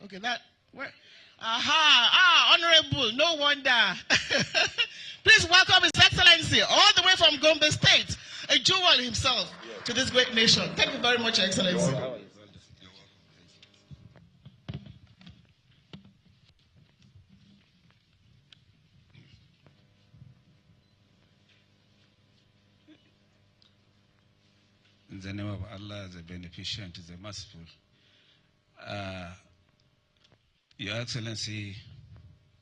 Okay, that, where? Honorable, no wonder. Please welcome His Excellency, all the way from Gombe State, a jewel himself, to this great nation. Thank you very much, Your Excellency. In the name of Allah, the beneficent, the merciful. Your Excellency,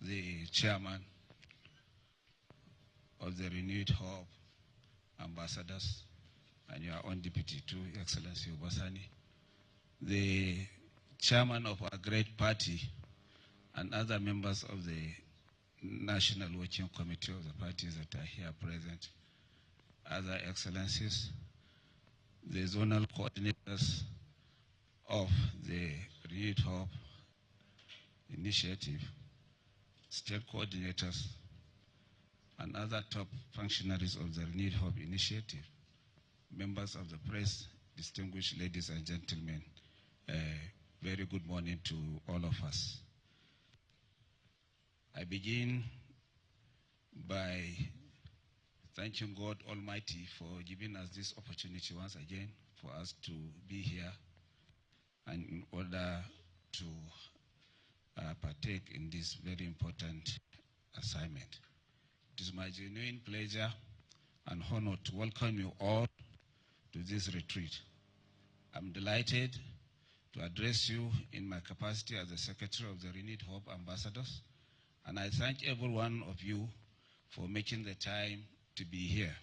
the Chairman of the Renewed Hope Ambassadors, and your own Deputy too, Your Excellency Obasani, the Chairman of our great party, and other members of the National Working Committee of the parties that are here present, other Excellencies, the zonal coordinators of the Renewed Hope Initiative, state coordinators, and other top functionaries of the Renewed Hope Initiative, members of the press, distinguished ladies and gentlemen, very good morning to all of us. I begin by thanking God Almighty for giving us this opportunity once again for us to be here and in order to partake in this very important assignment. It is my genuine pleasure and honor to welcome you all to this retreat. I'm delighted to address you in my capacity as the Secretary of the Renewed Hope Ambassadors, and I thank every one of you for making the time to be here.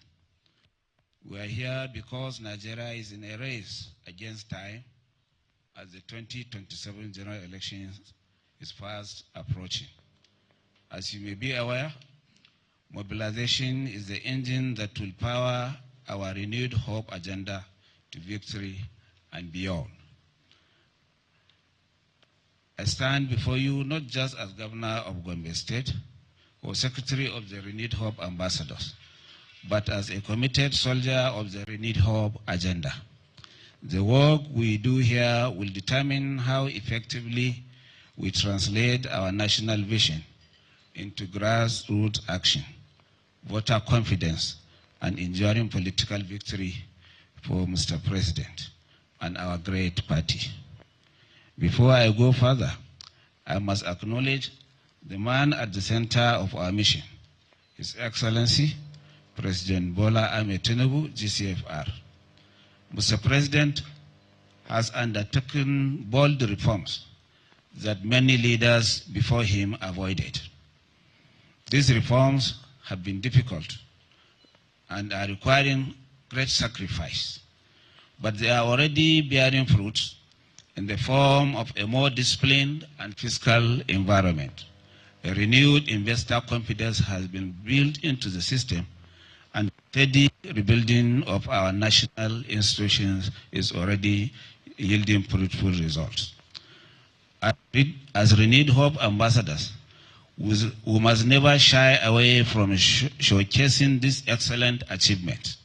We are here because Nigeria is in a race against time as the 2027 general elections is fast approaching. As you may be aware, mobilization is the engine that will power our renewed hope agenda to victory and beyond. I stand before you not just as Governor of Gombe State or Secretary of the Renewed Hope Ambassadors, but as a committed soldier of the Renewed Hope agenda. The work we do here will determine how effectively we translate our national vision into grassroots action, voter confidence, and enduring political victory for Mr. President and our great party. Before I go further, I must acknowledge the man at the center of our mission, His Excellency, President Bola Ahmed Tinubu, GCFR. Mr. President has undertaken bold reforms that many leaders before him avoided. These reforms have been difficult and are requiring great sacrifice, but they are already bearing fruit in the form of a more disciplined and fiscal environment. A renewed investor confidence has been built into the system, and steady rebuilding of our national institutions is already yielding fruitful results. As Renewed Hope Ambassadors, we must never shy away from showcasing this excellent achievement.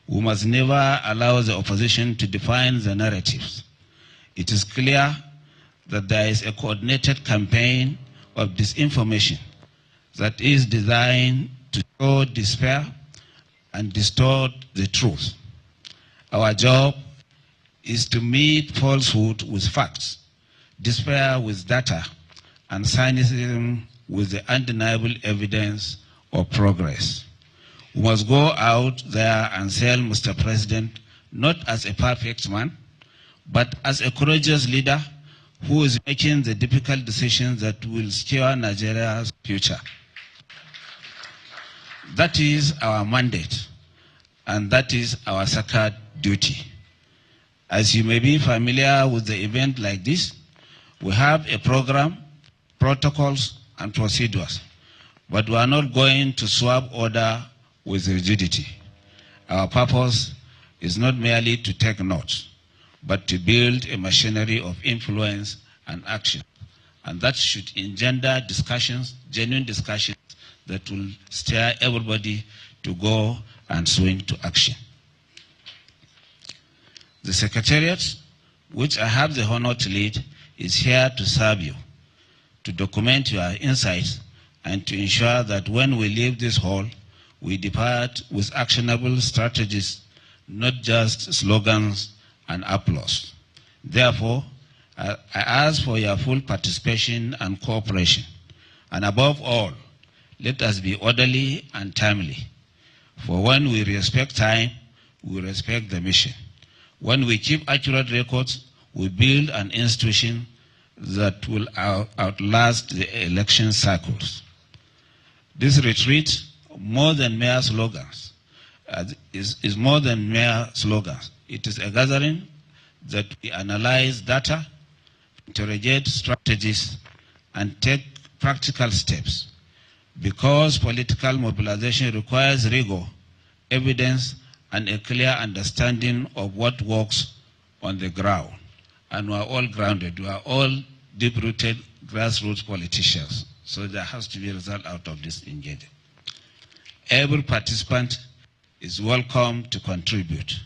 We must never allow the opposition to define the narratives. It is clear that there is a coordinated campaign of disinformation that is designed to sow despair and distort the truth. Our job is to meet falsehood with facts, despair with data, and cynicism with the undeniable evidence of progress. We must go out there and sell Mr. President not as a perfect man, but as a courageous leader who is making the difficult decisions that will steer Nigeria's future. That is our mandate, and that is our sacred duty. As you may be familiar with the event like this, we have a program, protocols, and procedures, but we are not going to swap order with rigidity. Our purpose is not merely to take notes, but to build a machinery of influence and action. And that should engender discussions, genuine discussions, that will steer everybody to go and swing to action. The Secretariat, which I have the honor to lead, is here to serve you, to document your insights, and to ensure that when we leave this hall, we depart with actionable strategies, not just slogans and applause. Therefore, I ask for your full participation and cooperation. And above all, let us be orderly and timely. For when we respect time, we respect the mission. When we keep accurate records, we build an institution that will outlast the election cycles. This retreat, more than mere slogans, is more than mere slogans. It is a gathering that we analyze data, interrogate strategies, and take practical steps. Because political mobilization requires rigor, evidence, and a clear understanding of what works on the ground. And we are all grounded. We are all deep-rooted grassroots politicians. So there has to be a result out of this engagement. Every participant is welcome to contribute.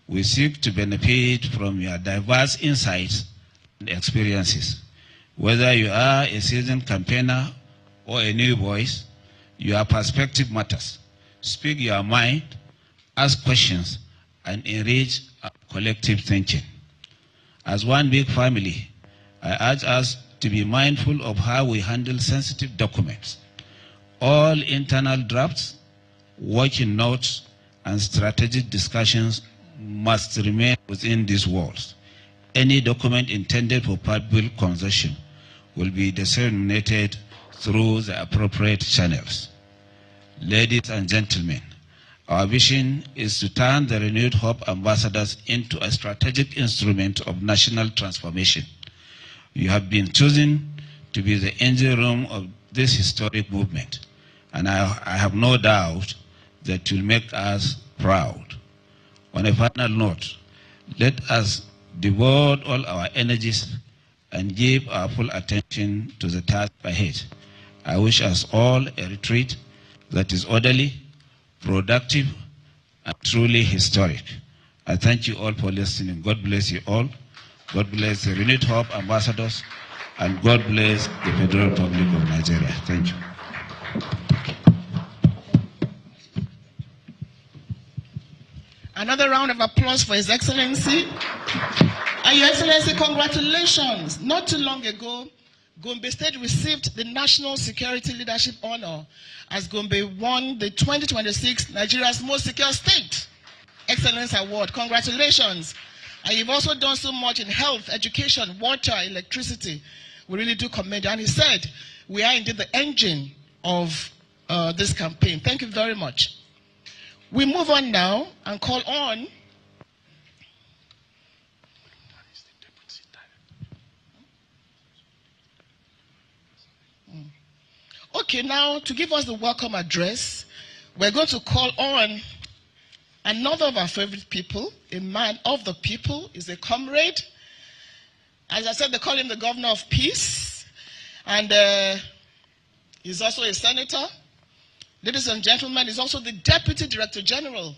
We seek to benefit from your diverse insights and experiences. Whether you are a seasoned campaigner or a new voice, your perspective matters. Speak your mind, ask questions, and enrich our collective thinking. As one big family, I urge us to be mindful of how we handle sensitive documents. All internal drafts, working notes, and strategic discussions must remain within these walls. Any document intended for public consumption will be disseminated through the appropriate channels. Ladies and gentlemen, our vision is to turn the Renewed Hope ambassadors into a strategic instrument of national transformation. You have been chosen to be the engine room of this historic movement, and I have no doubt that you'll make us proud. On a final note, let us devote all our energies and give our full attention to the task ahead. I wish us all a retreat that is orderly, productive, and truly historic. I thank you all for listening. God bless you all. God bless the Renewed Hope ambassadors, and God bless the Federal Republic of Nigeria. Thank you. Another round of applause for His Excellency. And Your Excellency, congratulations. Not too long ago, Gombe State received the National Security Leadership Honor as Gombe won the 2026 Nigeria's Most Secure State Excellence Award. Congratulations. And you've also done so much in health, education, water, electricity. We really do commend you. And he said, we are indeed the engine of this campaign. Thank you very much. We move on now and call on Okay, now to give us the welcome address, we're going to call on another of our favorite people, a man of the people, is a comrade. As I said, they call him the Governor of Peace, and he's also a senator. Ladies and gentlemen, he's also the Deputy Director General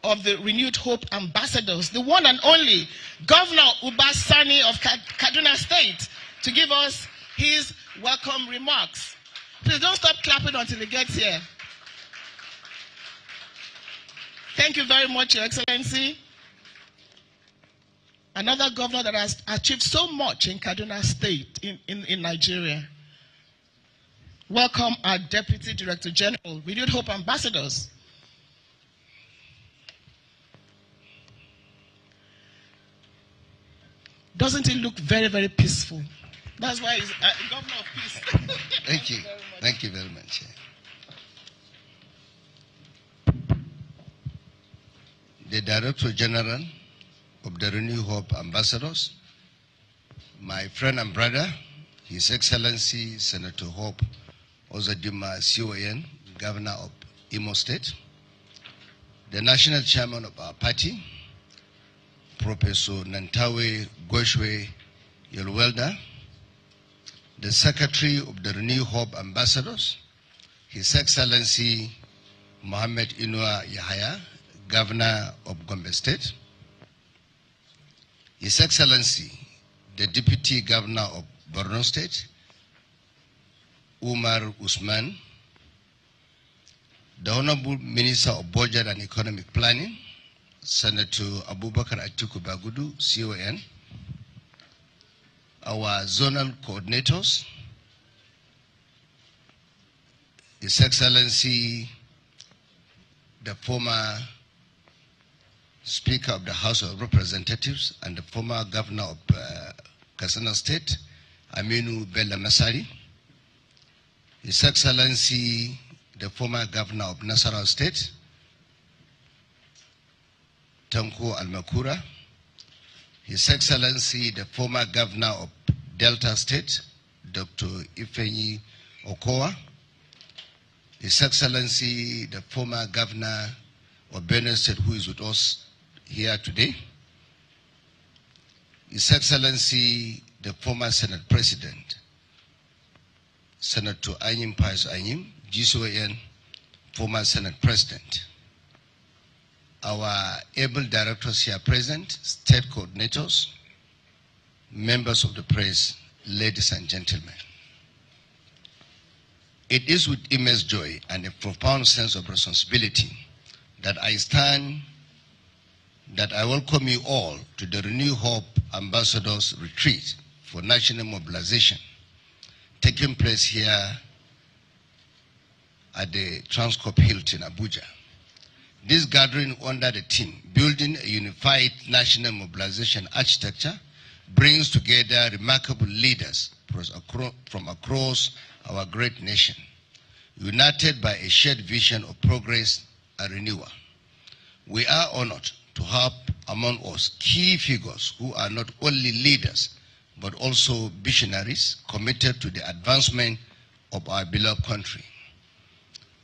of the Renewed Hope Ambassadors, the one and only Governor Uba Sani of Kaduna State, to give us his welcome remarks. Please don't stop clapping until he gets here. Thank you very much, Your Excellency. Another governor that has achieved so much in Kaduna State, in Nigeria. Welcome our Deputy Director General, Renewed Hope Ambassadors. Doesn't it look very, very peaceful? That's why he's Governor of Peace. Thank you. Thank you very much. The Director General of the Renewed Hope Ambassadors, my friend and brother, His Excellency Senator Hope Ozodimma CON, Governor of Imo State, the National Chairman of our party, Professor Nantawe Goshwe Yelwelda, the Secretary of the Renewed Hope Ambassadors, His Excellency Mohammed Inua Yahaya, Governor of Gombe State, His Excellency the Deputy Governor of Borno State, Umar Usman, the Honorable Minister of Budget and Economic Planning, Senator Abubakar Atiku Bagudu, CON, our zonal coordinators, His Excellency, the former Speaker of the House of Representatives and the former Governor of Katsina State, Aminu Bello Masari, His Excellency, the former Governor of Nasarawa State, Tanko Almakura, His Excellency, the former Governor of Delta State, Dr. Ifeanyi Okowa, His Excellency, the former Governor of Benue State, who is with us here today, His Excellency, the former Senate President, Senator Anyim Pius Anyim, GCON, former Senate President, our able directors here present, state coordinators, members of the press, ladies and gentlemen. It is with immense joy and a profound sense of responsibility that I welcome you all to the Renew Hope Ambassadors Retreat for National Mobilization, taking place here at the Transcorp Hilton, Abuja. This gathering under the theme, Building a Unified National Mobilization Architecture, brings together remarkable leaders from across our great nation, united by a shared vision of progress and renewal. We are honored to have among us key figures who are not only leaders, but also visionaries committed to the advancement of our beloved country.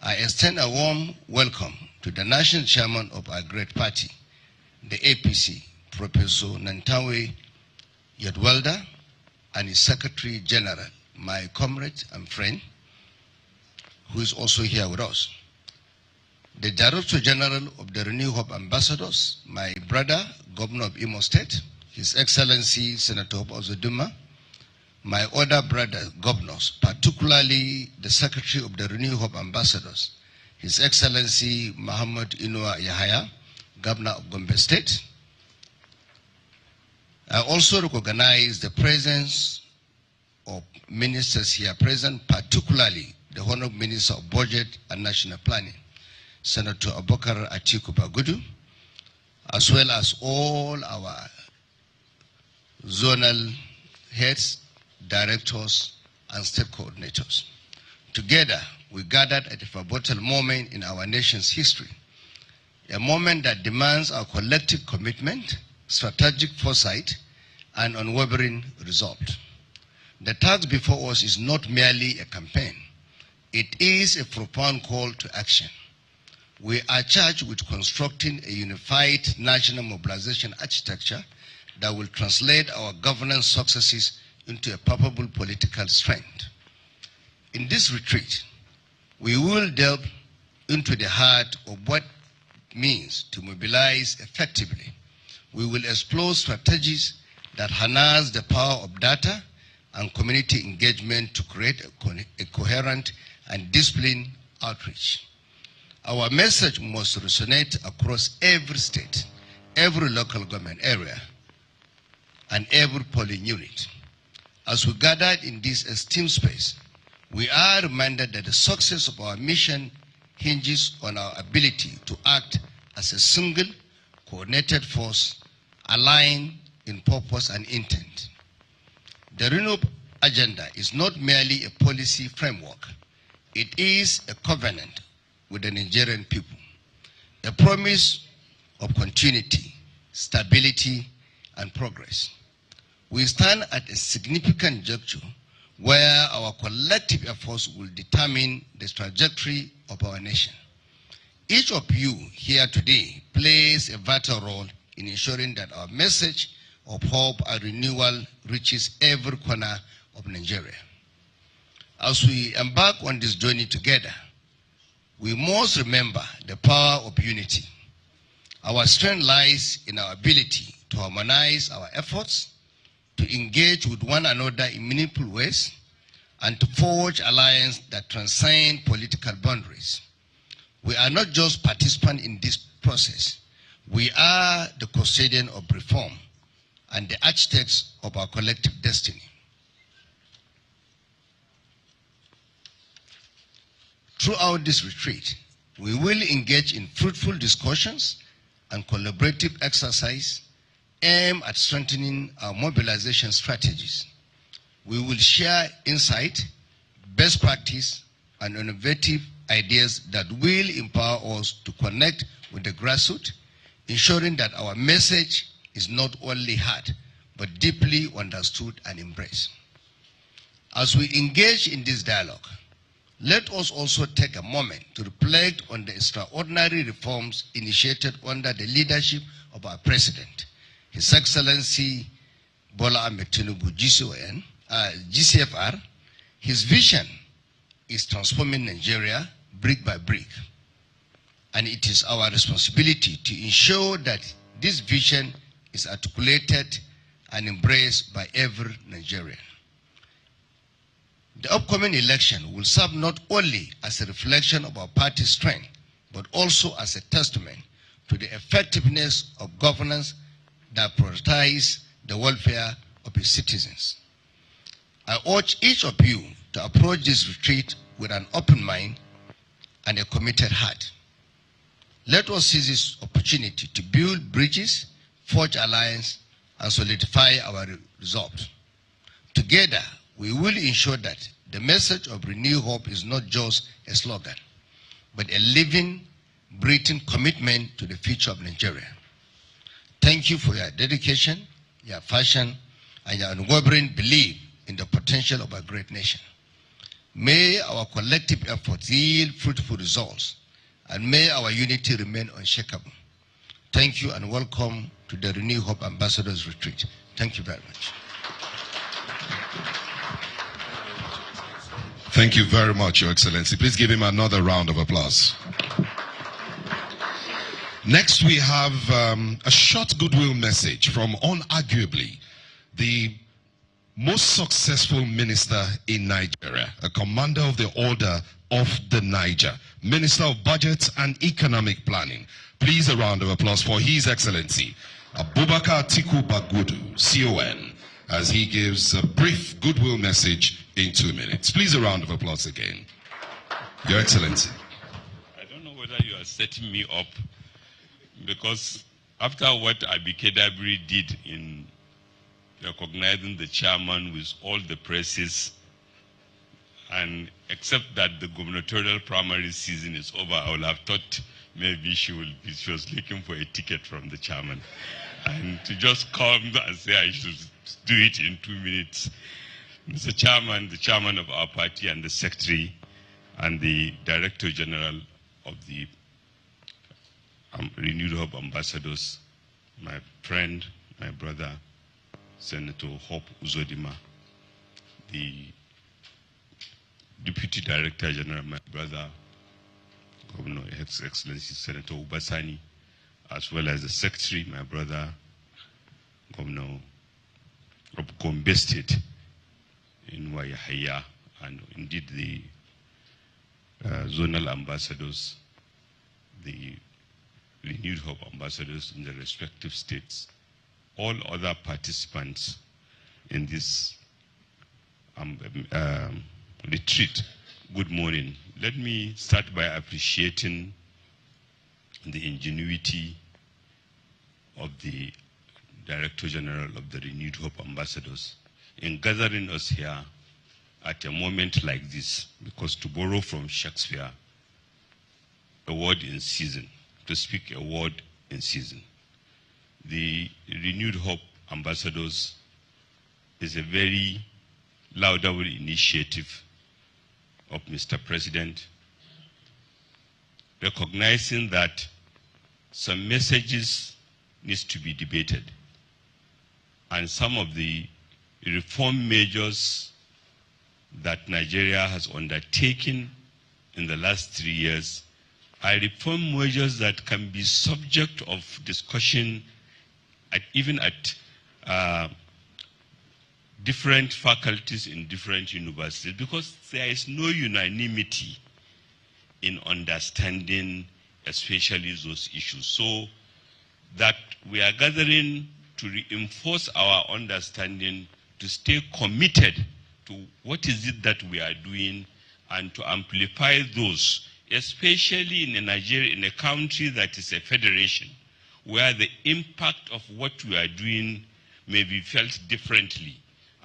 I extend a warm welcome to the national chairman of our great party, the APC, Professor Nantawe Yadwalda, and his Secretary General, my comrade and friend, who is also here with us. The Director General of the Renew Hope Ambassadors, my brother, Governor of Imo State, His Excellency Senator Ozoduma, my other brother governors, particularly the Secretary of the Renew Hope Ambassadors, His Excellency Muhammad Inua Yahaya, Governor of Gombe State. I also recognize the presence of ministers here present, particularly the Honorable Minister of Budget and National Planning, Senator Abubakar Atiku Bagudu, as well as all our zonal heads, directors, and state coordinators. Together, we gathered at a pivotal moment in our nation's history, a moment that demands our collective commitment, strategic foresight, and unwavering resolve. The task before us is not merely a campaign. It is a profound call to action. We are charged with constructing a unified national mobilization architecture that will translate our governance successes into a palpable political strength. In this retreat, we will delve into the heart of what it means to mobilize effectively. We will explore strategies that harness the power of data and community engagement to create a coherent and disciplined outreach. Our message must resonate across every state, every local government area, and every polling unit. As we gathered in this esteemed space, we are reminded that the success of our mission hinges on our ability to act as a single, coordinated force, aligned in purpose and intent. The Renew Agenda is not merely a policy framework. It is a covenant with the Nigerian people, a promise of continuity, stability, and progress. We stand at a significant juncture where our collective efforts will determine the trajectory of our nation. Each of you here today plays a vital role in ensuring that our message of hope and renewal reaches every corner of Nigeria. As we embark on this journey together, we must remember the power of unity. Our strength lies in our ability to harmonize our efforts, to engage with one another in meaningful ways, and to forge alliances that transcend political boundaries. We are not just participants in this process. We are the custodian of reform and the architects of our collective destiny. Throughout this retreat, we will engage in fruitful discussions and collaborative exercise aimed at strengthening our mobilization strategies. We will share insight, best practice, and innovative ideas that will empower us to connect with the grassroots, ensuring that our message is not only heard, but deeply understood and embraced. As we engage in this dialogue, let us also take a moment to reflect on the extraordinary reforms initiated under the leadership of our President, His Excellency Bola Ahmed Tinubu, GCFR. His vision is transforming Nigeria brick by brick, and it is our responsibility to ensure that this vision is articulated and embraced by every Nigerian. The upcoming election will serve not only as a reflection of our party's strength, but also as a testament to the effectiveness of governance that prioritizes the welfare of its citizens. I urge each of you to approach this retreat with an open mind and a committed heart. Let us seize this opportunity to build bridges, forge alliance, and solidify our resolve. Together, we will ensure that the message of renewed hope is not just a slogan, but a living, breathing commitment to the future of Nigeria. Thank you for your dedication, your passion, and your unwavering belief in the potential of a great nation. May our collective efforts yield fruitful results, and may our unity remain unshakable. Thank you and welcome to the Renewed Hope Ambassadors Retreat. Thank you very much. Thank you very much, Your Excellency. Please give him another round of applause. Next, we have a short goodwill message from unarguably the most successful minister in Nigeria, a commander of the Order of the Niger, Minister of Budget and Economic Planning. Please a round of applause for His Excellency, Abubakar Atiku Bagudu, CON, as he gives a brief goodwill message in 2 minutes. Please a round of applause again. Your Excellency. I don't know whether you are setting me up, because after what Abike did in recognizing the chairman with all the presses, and except that the gubernatorial primary season is over, I would have thought maybe she was looking for a ticket from the chairman. And to just come and say I should do it in 2 minutes. Mr. Chairman, the chairman of our party and the secretary and the Director General of the Renewed Hope Ambassadors, my friend, my brother, Senator Hope Uzodimma, the Deputy Director General, my brother, Governor His Excellency Senator Ubasani, as well as the Secretary, my brother, Governor of Gombe State in Wayahaya, and indeed the zonal ambassadors, the Renewed Hope ambassadors in the respective states, all other participants in this retreat. Good morning. Let me start by appreciating the ingenuity of the Director General of the Renewed Hope Ambassadors in gathering us here at a moment like this, because to borrow from Shakespeare, a word in season, to speak a word in season. The Renewed Hope Ambassadors is a very laudable initiative of Mr. President, recognizing that some messages needs to be debated, and some of the reform measures that Nigeria has undertaken in the last 3 years are reform measures that can be subject of discussion even at different faculties in different universities, because there is no unanimity in understanding especially those issues. So that we are gathering to reinforce our understanding, to stay committed to what is it that we are doing, and to amplify those, especially in Nigeria, in a country that is a federation, where the impact of what we are doing may be felt differently,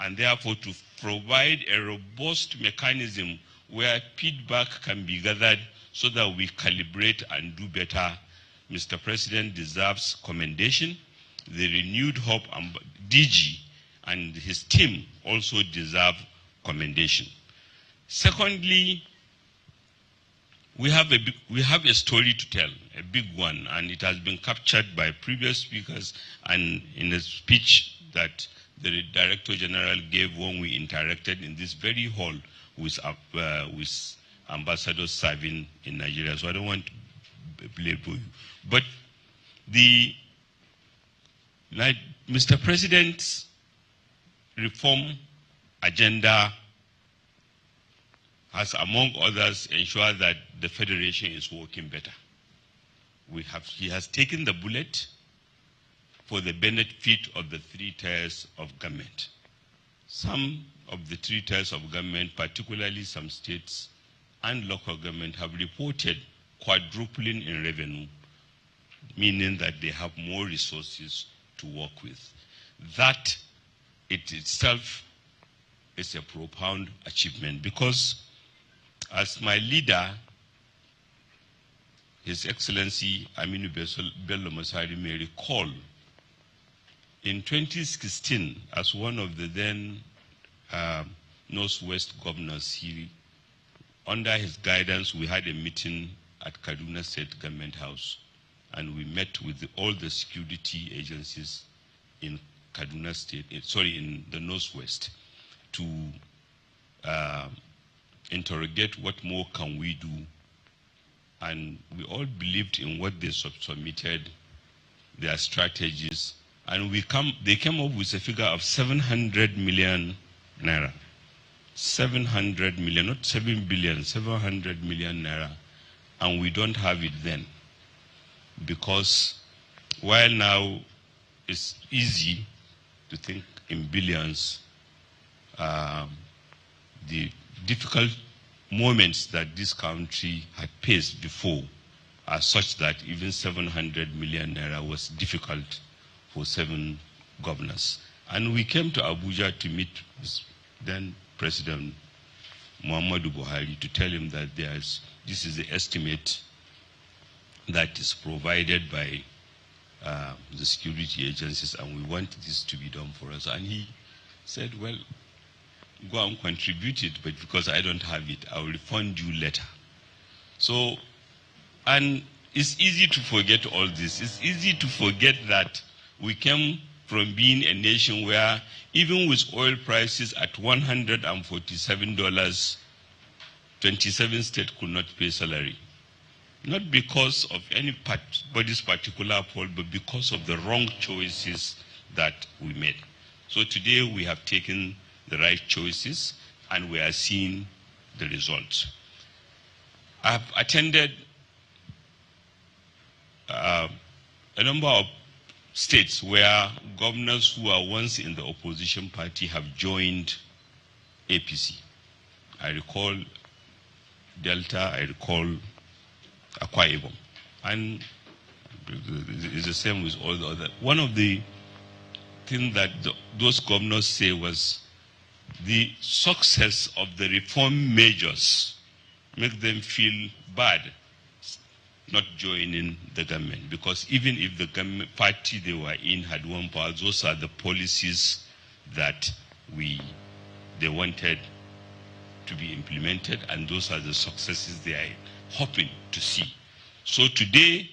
and therefore to provide a robust mechanism where feedback can be gathered so that we calibrate and do better. Mr. President deserves commendation. The Renewed Hope DG and his team also deserve commendation. Secondly, we have a story to tell, a big one, and it has been captured by previous speakers and in a speech that the Director General gave when we interacted in this very hall with ambassadors serving in Nigeria. So I don't want to belabor you. But Mr. President's reform agenda has, among others, ensured that the Federation is working better. He has taken the bullet for the benefit of the three tiers of government. Some of the three tiers of government, particularly some states and local government, have reported quadrupling in revenue, meaning that they have more resources to work with. That it itself is a profound achievement, because as my leader, His Excellency Aminu Bello Masari, may recall, in 2016, as one of the then Northwest governors, under his guidance, we had a meeting at Kaduna State Government House, and we met with all the security agencies in Kaduna State, in the Northwest, to interrogate what more can we do. And we all believed in what they submitted, their strategies, and they came up with a figure of 700 million naira. 700 million, not 7 billion, 700 million naira. And we don't have it then. Because while now it's easy to think in billions, the difficult moments that this country had faced before are such that even 700 million naira was difficult for 7 governors. And we came to Abuja to meet then President Muhammadu Buhari to tell him that this is the estimate that is provided by the security agencies, and we want this to be done for us. And he said, well, go and contribute it, but because I don't have it, I will refund you later. So, and it's easy to forget all this. It's easy to forget that we came from being a nation where even with oil prices at $147, 27 states could not pay salary. Not because of anybody's particular fault, but because of the wrong choices that we made. So today we have taken the right choices, and we are seeing the results. I have attended a number of states where governors who are once in the opposition party have joined APC. I recall Delta, I recall Akwa Ibom. And it's the same with all the other. One of the things that those governors say was the success of the reform measures make them feel bad not joining the government, because even if the government party they were in had won power, those are the policies that they wanted to be implemented, and those are the successes they are hoping to see. So today,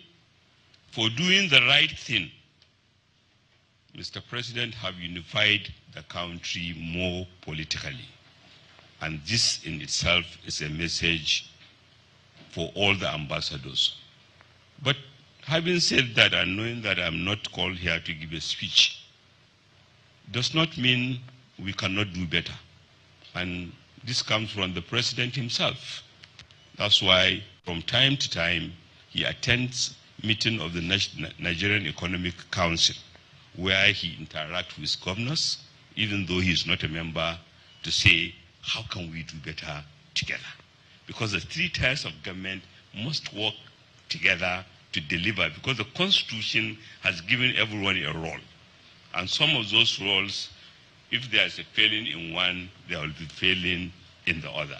for doing the right thing, Mr. President have unified the country more politically. And this in itself is a message for all the ambassadors. But having said that, and knowing that I'm not called here to give a speech, does not mean we cannot do better. And this comes from the president himself. That's why from time to time he attends meeting of the Nigerian Economic Council, where he interacts with governors, even though he is not a member, to say, how can we do better together? Because the three tiers of government must work together to deliver, because the Constitution has given everyone a role. And some of those roles, if there is a failing in one, there will be failing in the other.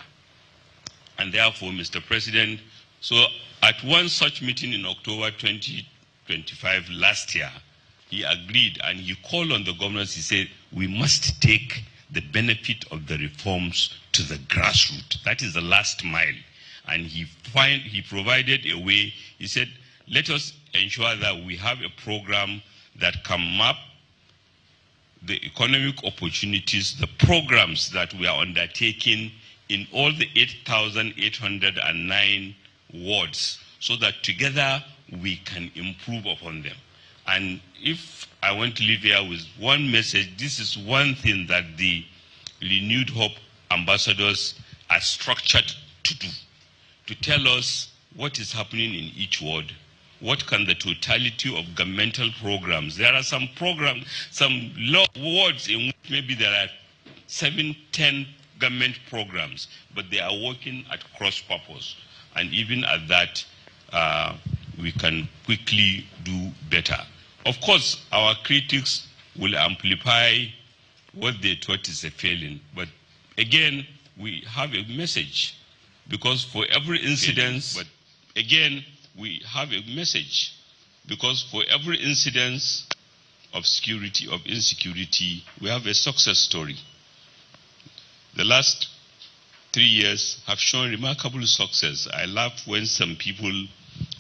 And therefore, Mr. President, so at one such meeting in October 2025 last year, he agreed and he called on the governors. He said, we must take the benefit of the reforms to the grassroots. That is the last mile. And he provided a way. He said, let us ensure that we have a program that can map the economic opportunities, the programs that we are undertaking in all the 8,809 wards, so that together we can improve upon them. And if I want to leave here with one message, this is one thing that the Renewed Hope ambassadors are structured to do, to tell us what is happening in each ward, what can the totality of governmental programs. There are some programs, some wards in which maybe there are 7, 10 government programs, but they are working at cross purpose. And even at that, we can quickly do better. Of course, our critics will amplify what they thought is a failing. But again, we have a message, because for every incident, of security, of insecurity, we have a success story. The last 3 years have shown remarkable success. I laugh when some people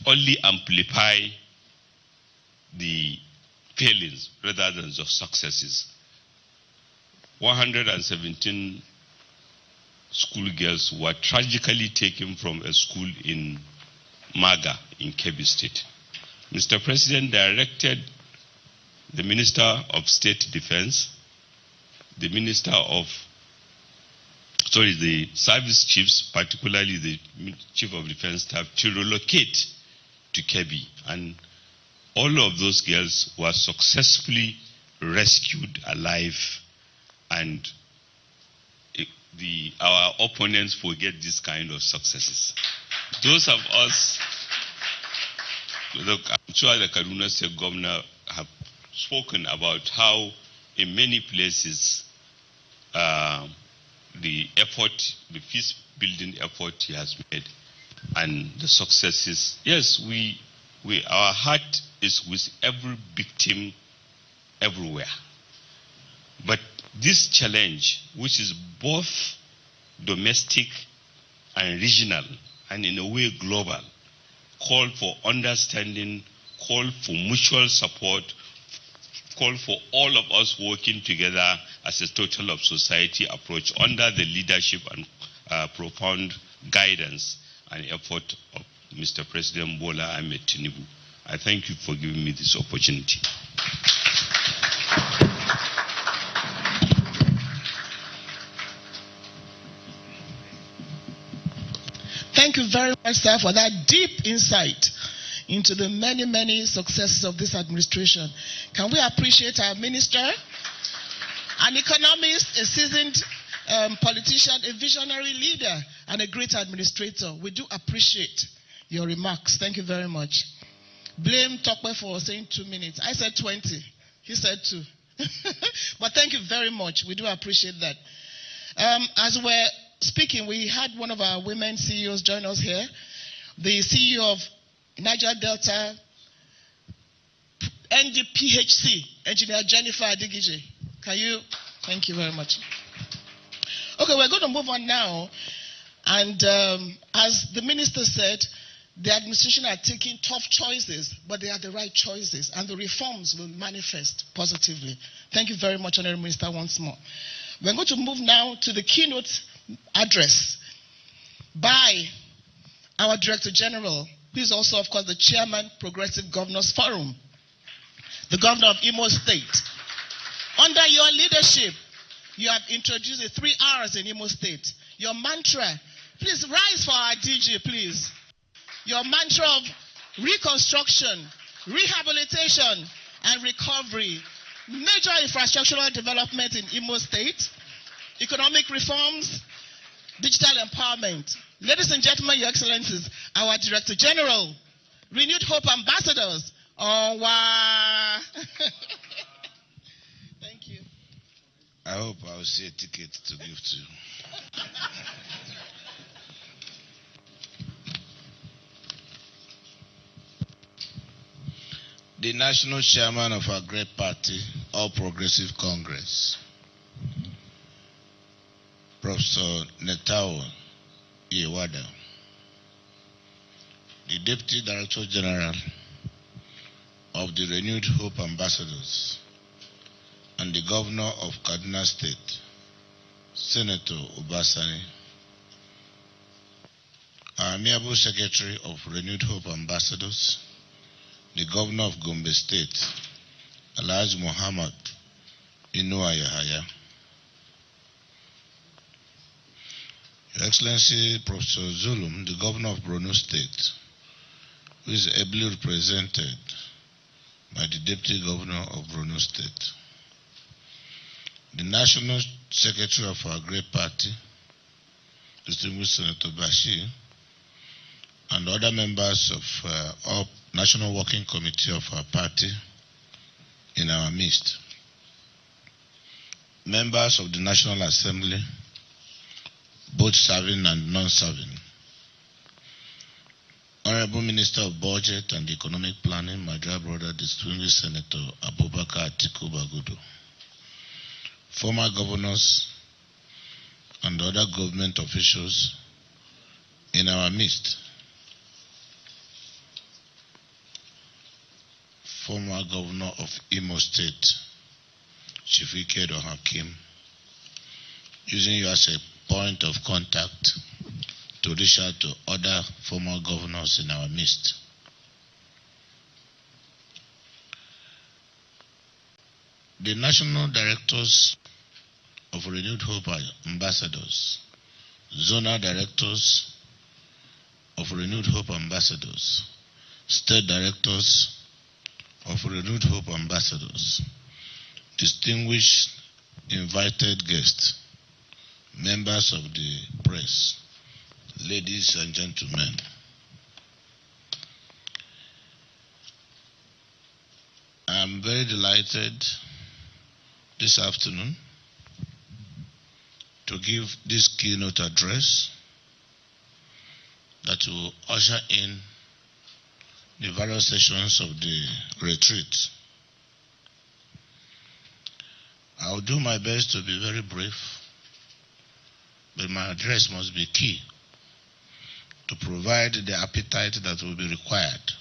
only amplify the failings rather than the successes. 117 schoolgirls were tragically taken from a school in Maga in Kebbi State. Mr. President directed the Minister of State Defense, the service chiefs, particularly the Chief of Defense Staff, to relocate to Kebbi. And all of those girls were successfully rescued alive. And our opponents forget this kind of successes. Those of us, look, I'm sure the Kaduna State Governor have spoken about how in many places the effort, the peace building effort he has made and the successes. Yes, our heart is with every victim everywhere. But this challenge, which is both domestic and regional, and in a way global, call for understanding, call for mutual support, call for all of us working together as a total of society approach under the leadership and profound guidance and effort of Mr. President Bola Ahmed Tinubu. I thank you for giving me this opportunity. Thank you very much, sir, for that deep insight into the many, many successes of this administration. Can we appreciate our minister, an economist, a seasoned politician, a visionary leader, and a great administrator? We do appreciate your remarks. Thank you very much. Blame Tokwe for saying 2 minutes. I said 20. He said 2. But thank you very much. We do appreciate that. As we're speaking, we had one of our women CEOs join us here. The CEO of Niger Delta NDPHC, Engineer Jennifer Adigije. Thank you very much. Okay, we're going to move on now. And as the minister said, the administration are taking tough choices, but they are the right choices, and the reforms will manifest positively. Thank you very much, Honorable Minister, once more. We're going to move now to the keynote address by our Director General, who is also, of course, the Chairman, Progressive Governors Forum, the Governor of Imo State. Under your leadership, You have introduced the 3 R's in Imo State. Your mantra, please rise for our DG, please. Your mantra of reconstruction, rehabilitation, and recovery, major infrastructural development in Imo State, economic reforms, digital empowerment. Ladies and gentlemen, Your Excellencies, our Director General, Renewed Hope Ambassadors. Oh, wow. Thank you. I hope I will see a ticket to give to you. The national chairman of our great party, All Progressive Congress, Professor Netao Iwada, the Deputy Director General of the Renewed Hope Ambassadors, and the Governor of Kaduna State, Senator Obasani, our amiable Secretary of Renewed Hope Ambassadors, the Governor of Gombe State, Alhaji Muhammad Inuwa Yahaya, Your Excellency Professor Zulum, the Governor of Borno State, who is ably represented by the Deputy Governor of Borno State, the National Secretary of our great party, distinguished Senator Bashir, and other members of our National Working Committee of our party in our midst, members of the National Assembly, both serving and non-serving, Honorable Minister of Budget and Economic Planning, my dear brother, distinguished Senator Abubakar Atiku Bagudu, former governors and other government officials in our midst, former Governor of Imo State, Chief Ikedo Hakim, using you as a point of contact to reach out to other former governors in our midst. The national directors of Renewed Hope Ambassadors, zonal directors of Renewed Hope Ambassadors, state directors of Renewed Hope Ambassadors, distinguished invited guests, members of the press, ladies and gentlemen. I'm very delighted this afternoon to give this keynote address that will usher in the various sessions of the retreat. I'll do my best to be very brief, but my address must be key to provide the appetite that will be required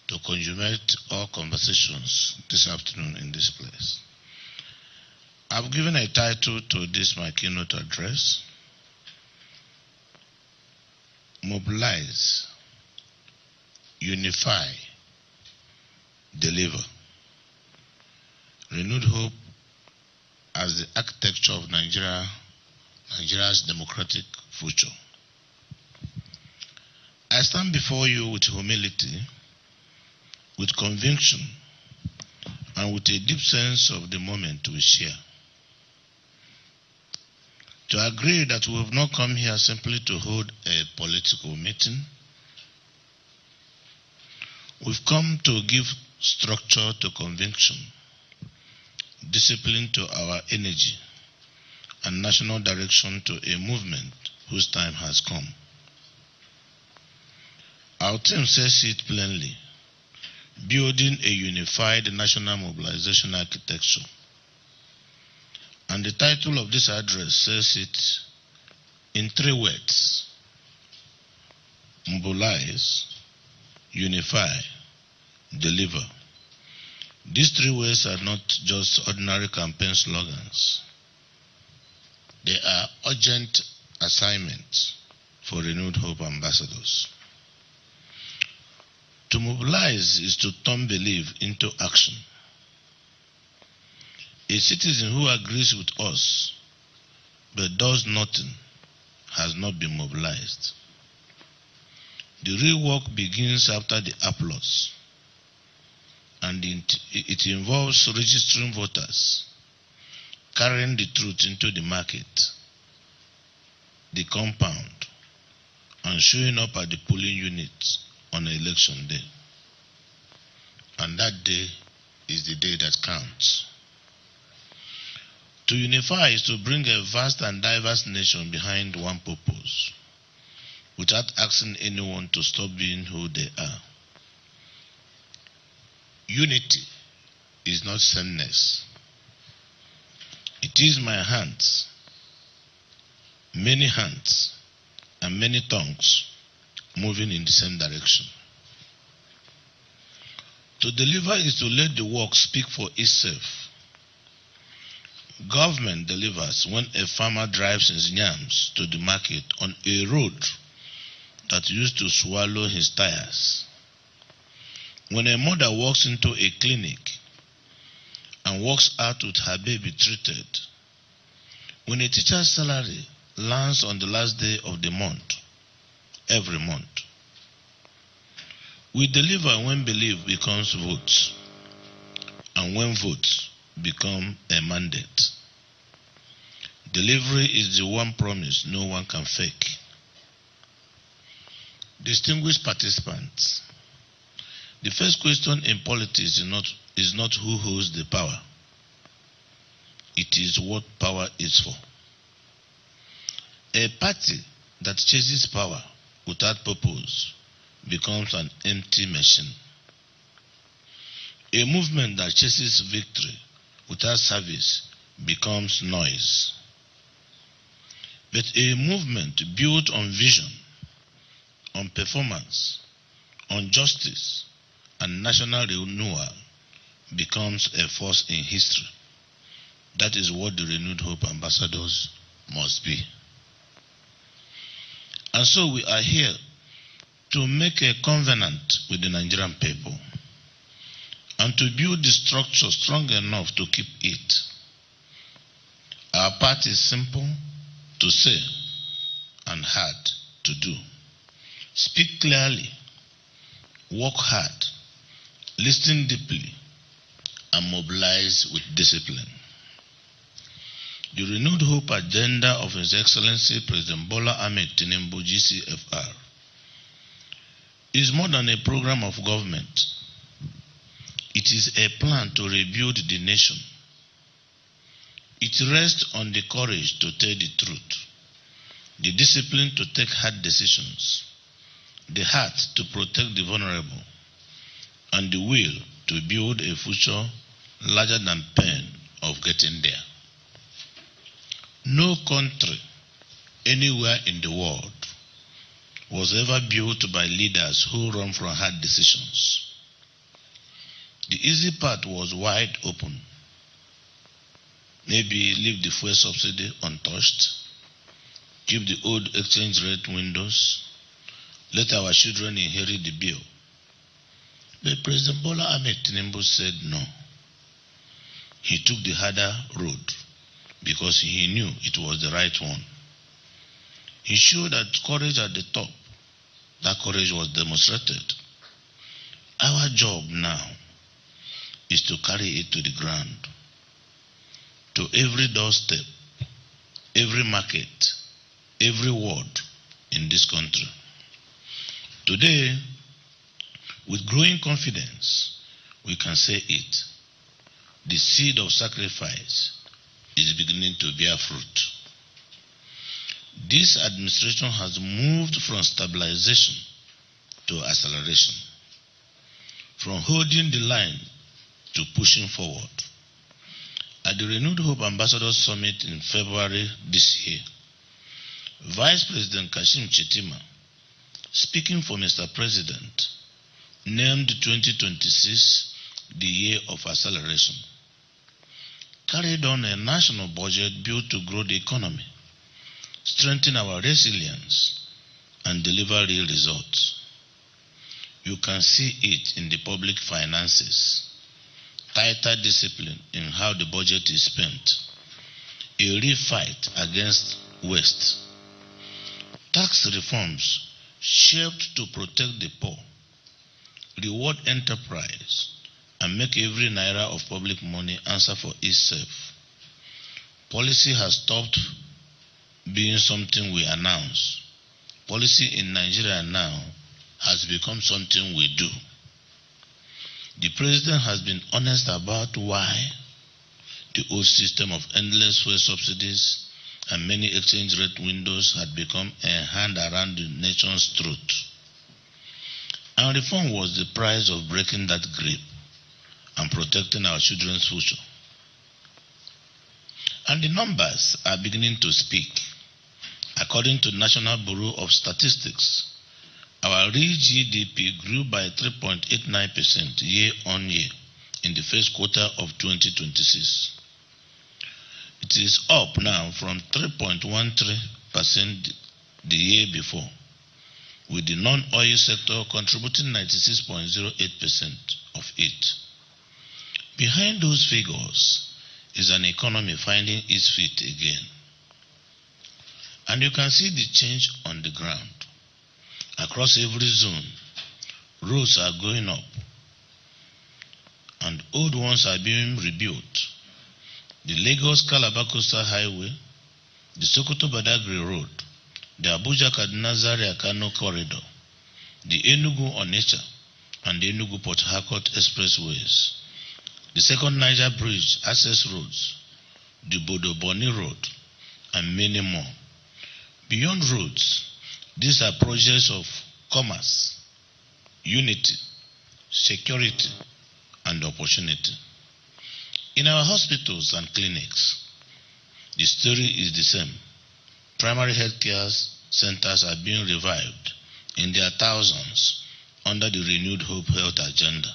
to consummate all conversations this afternoon in this place. I've given a title to this, my keynote address: Mobilize, Unify, Deliver. Renewed Hope as the architecture of Nigeria's democratic future. I stand before you with humility, with conviction, and with a deep sense of the moment we share. To agree that we have not come here simply to hold a political meeting. We've come to give structure to conviction, discipline to our energy, and national direction to a movement whose time has come. Our team says it plainly: building a unified national mobilization architecture. And the title of this address says it in 3 words: mobilize, unify, deliver. These 3 words are not just ordinary campaign slogans. They are urgent assignments for Renewed Hope ambassadors. To mobilize is to turn belief into action. A citizen who agrees with us but does nothing has not been mobilized. The real work begins after the applause, and it involves registering voters, carrying the truth into the market, the compound, and showing up at the polling units on election day. And that day is the day that counts. To unify is to bring a vast and diverse nation behind one purpose, without asking anyone to stop being who they are. Unity is not sameness. It is my hands, and many tongues moving in the same direction. To deliver is to let the work speak for itself. Government delivers when a farmer drives his yams to the market on a road that used to swallow his tires. When a mother walks into a clinic and walks out with her baby treated. When a teacher's salary lands on the last day of the month, every month. We deliver when belief becomes votes, and when votes become a mandate. Delivery is the one promise no one can fake. Distinguished participants, the first question in politics is not who holds the power. It is what power is for. A party that chases power without purpose becomes an empty machine. A movement that chases victory without service becomes noise. But a movement built on vision, on performance, on justice, and national renewal becomes a force in history. That is what the Renewed Hope ambassadors must be. And so we are here to make a covenant with the Nigerian people and to build the structure strong enough to keep it. Our part is simple to say and hard to do. Speak clearly, work hard, listen deeply, and mobilize with discipline. The Renewed Hope agenda of His Excellency President Bola Ahmed Tinubu GCFR is more than a program of government. It is a plan to rebuild the nation. It rests on the courage to tell the truth, the discipline to take hard decisions, the heart to protect the vulnerable, and the will to build a future larger than pain of getting there. No country anywhere in the world was ever built by leaders who run from hard decisions. The easy path was wide open. Maybe leave the fuel subsidy untouched, keep the old exchange rate windows, let our children inherit the bill. But President Bola Ahmed Tinubu said no. He took the harder road because he knew it was the right one. He showed that courage at the top. That courage was demonstrated. Our job now is to carry it to the ground, to every doorstep, every market, every ward in this country. Today, with growing confidence, we can say it. The seed of sacrifice is beginning to bear fruit. This administration has moved from stabilization to acceleration, from holding the line to pushing forward. At the Renewed Hope Ambassadors Summit in February this year, Vice President Kashim Shettima, speaking for Mr. President, named 2026 the year of acceleration, carried on a national budget built to grow the economy, strengthen our resilience, and deliver real results. You can see it in the public finances. tighter discipline in how the budget is spent, a real fight against waste, tax reforms shaped to protect the poor, reward enterprise, and make every naira of public money answer for itself. Policy has stopped being something we announce. Policy in Nigeria now has become something we do. The president has been honest about why the old system of endless fuel subsidies and many exchange rate windows had become a hand around the nation's throat. And reform was the price of breaking that grip and protecting our children's future. And the numbers are beginning to speak. According to National Bureau of Statistics, our real GDP grew by 3.89% year-on-year in the first quarter of 2026. It is up now from 3.13% the year before, with the non-oil sector contributing 96.08% of it. Behind those figures is an economy finding its feet again. And you can see the change on the ground. Across every zone, roads are going up, and old ones are being rebuilt. The Lagos-Calabar Coastal Highway, the Sokoto-Badagry Road, the Abuja-Kaduna-Zaria-Kano Corridor, the Enugu-Onitsha, and the Enugu-Port Harcourt Expressways, the Second Niger Bridge access roads, the Bodo-Boni Road, and many more. Beyond roads, these are projects of commerce, unity, security, and opportunity. In our hospitals and clinics, the story is the same. Primary health care centers are being revived in their thousands under the Renewed Hope Health agenda.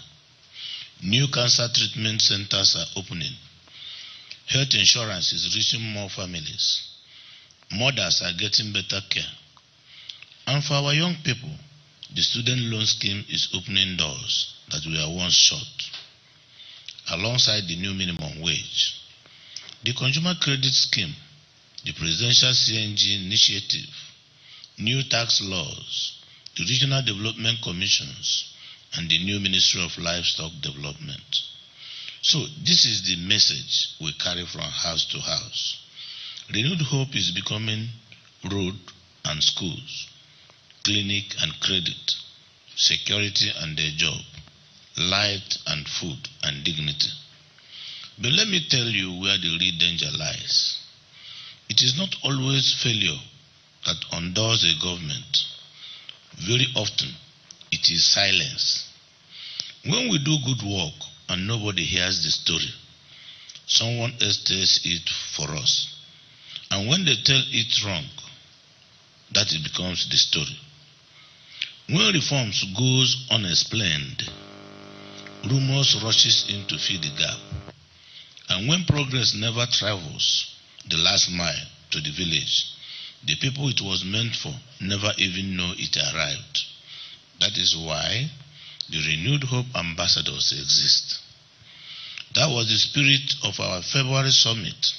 New cancer treatment centers are opening. Health insurance is reaching more families. Mothers are getting better care. And for our young people, the student loan scheme is opening doors that were once shut. Alongside the new minimum wage, the consumer credit scheme, the presidential CNG initiative, new tax laws, the regional development commissions, and the new Ministry of Livestock Development. So this is the message we carry from house to house. Renewed Hope is becoming road and schools, clinic and credit, security and a job, light and food and dignity. But let me tell you where the real danger lies. It is not always failure that undoes a government. Very often, it is silence. When we do good work and nobody hears the story, someone else tells it for us. And when they tell it wrong, that it becomes the story. When reforms goes unexplained, rumors rushes in to fill the gap. And when progress never travels the last mile to the village, the people it was meant for never even know it arrived. That is why the Renewed Hope ambassadors exist. That was the spirit of our February summit.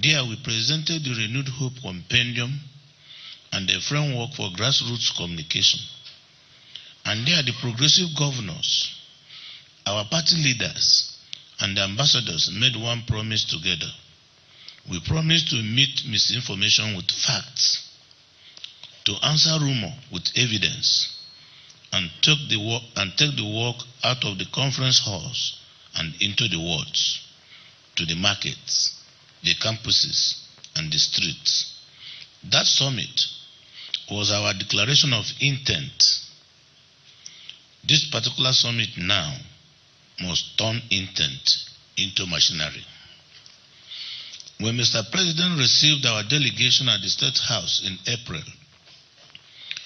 There we presented the Renewed Hope Compendium and a framework for grassroots communication. And there the progressive governors, our party leaders, and the ambassadors made one promise together. We promised to meet misinformation with facts, to answer rumor with evidence, and take the work out of the conference halls and into the wards, to the markets, the campuses, and the streets. That summit was our declaration of intent. This particular summit now must turn intent into machinery. When Mr. President received our delegation at the State House in April,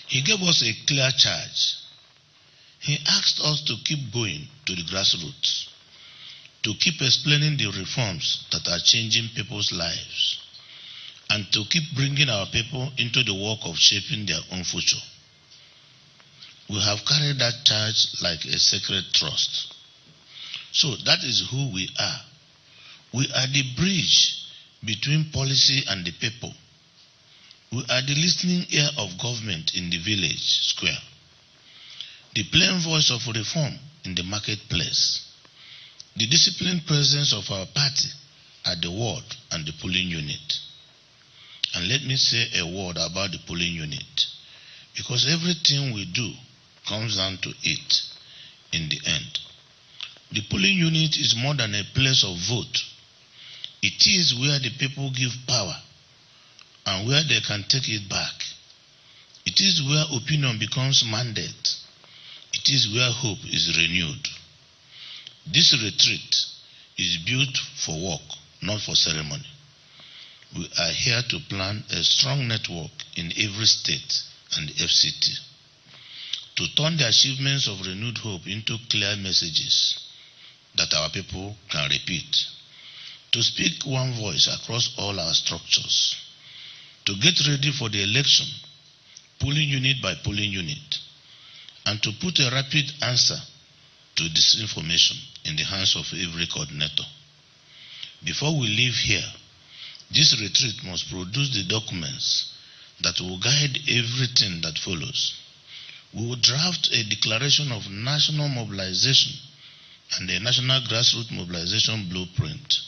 he gave us a clear charge. He asked us to keep going to the grassroots, to keep explaining the reforms that are changing people's lives, and to keep bringing our people into the work of shaping their own future. We have carried that charge like a sacred trust. So that is who we are. We are the bridge between policy and the people. We are the listening ear of government in the village square, the plain voice of reform in the marketplace, the disciplined presence of our party at the ward and the polling unit. And let me say a word about the polling unit, because everything we do comes down to it in the end. The polling unit is more than a place of vote. It is where the people give power and where they can take it back. It is where opinion becomes mandate. It is where hope is renewed. This retreat is built for work, not for ceremony. We are here to plan a strong network in every state and FCT, to turn the achievements of renewed hope into clear messages that our people can repeat, to speak one voice across all our structures, to get ready for the election, polling unit by polling unit, and to put a rapid answer to disinformation in the hands of every coordinator. Before we leave here, this retreat must produce the documents that will guide everything that follows. We will draft a declaration of national mobilization and a national grassroots mobilization blueprint.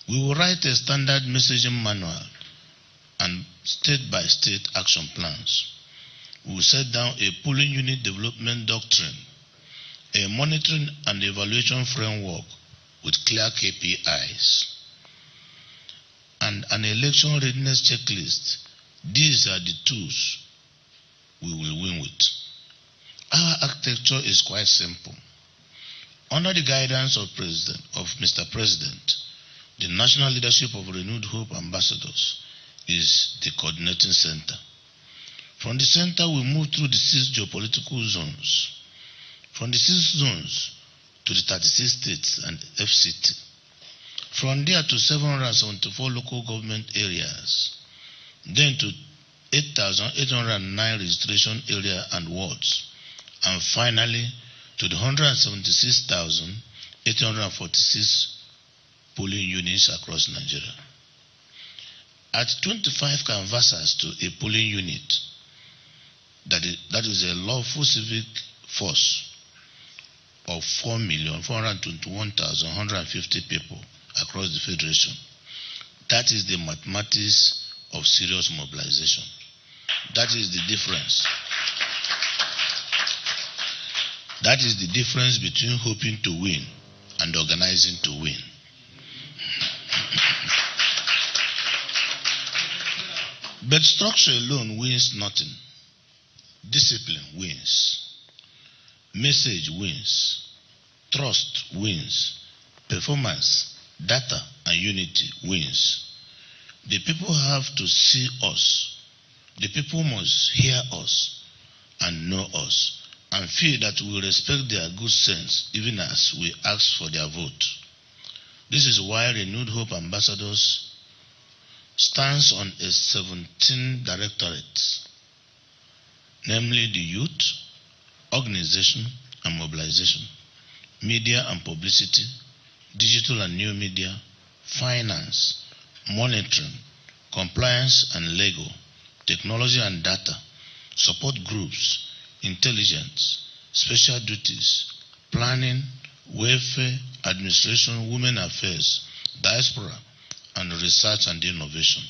We will write a standard messaging manual and state-by-state action plans. We will set down a polling unit development doctrine, a monitoring and evaluation framework with clear KPIs, and an election readiness checklist. These are the tools we will win with. Our architecture is quite simple. Under the guidance of Mr. President, the National Leadership of Renewed Hope Ambassadors is the coordinating center. From the center, we move through the 6 geopolitical zones. From the 6 zones to the 36 states and FCT. From there to 774 local government areas. Then to 8,809 registration area and wards. And finally, to the 176,846 polling units across Nigeria. At 25 canvassers to a polling unit, that is a lawful civic force of 4,421,150 people across the Federation. That is the mathematics of serious mobilization. That is the difference. That is the difference between hoping to win and organizing to win. But structure alone wins nothing. Discipline wins. Message wins. Trust wins. Performance, data, and unity wins. The people have to see us. The people must hear us and know us and feel that we respect their good sense even as we ask for their vote. This is why Renewed Hope Ambassadors stands on a 17 directorates, namely the youth, organization and mobilization, media and publicity, digital and new media, finance, monitoring, compliance and legal, technology and data, support groups, intelligence, special duties, planning, welfare, administration, women affairs, diaspora, and research and innovation.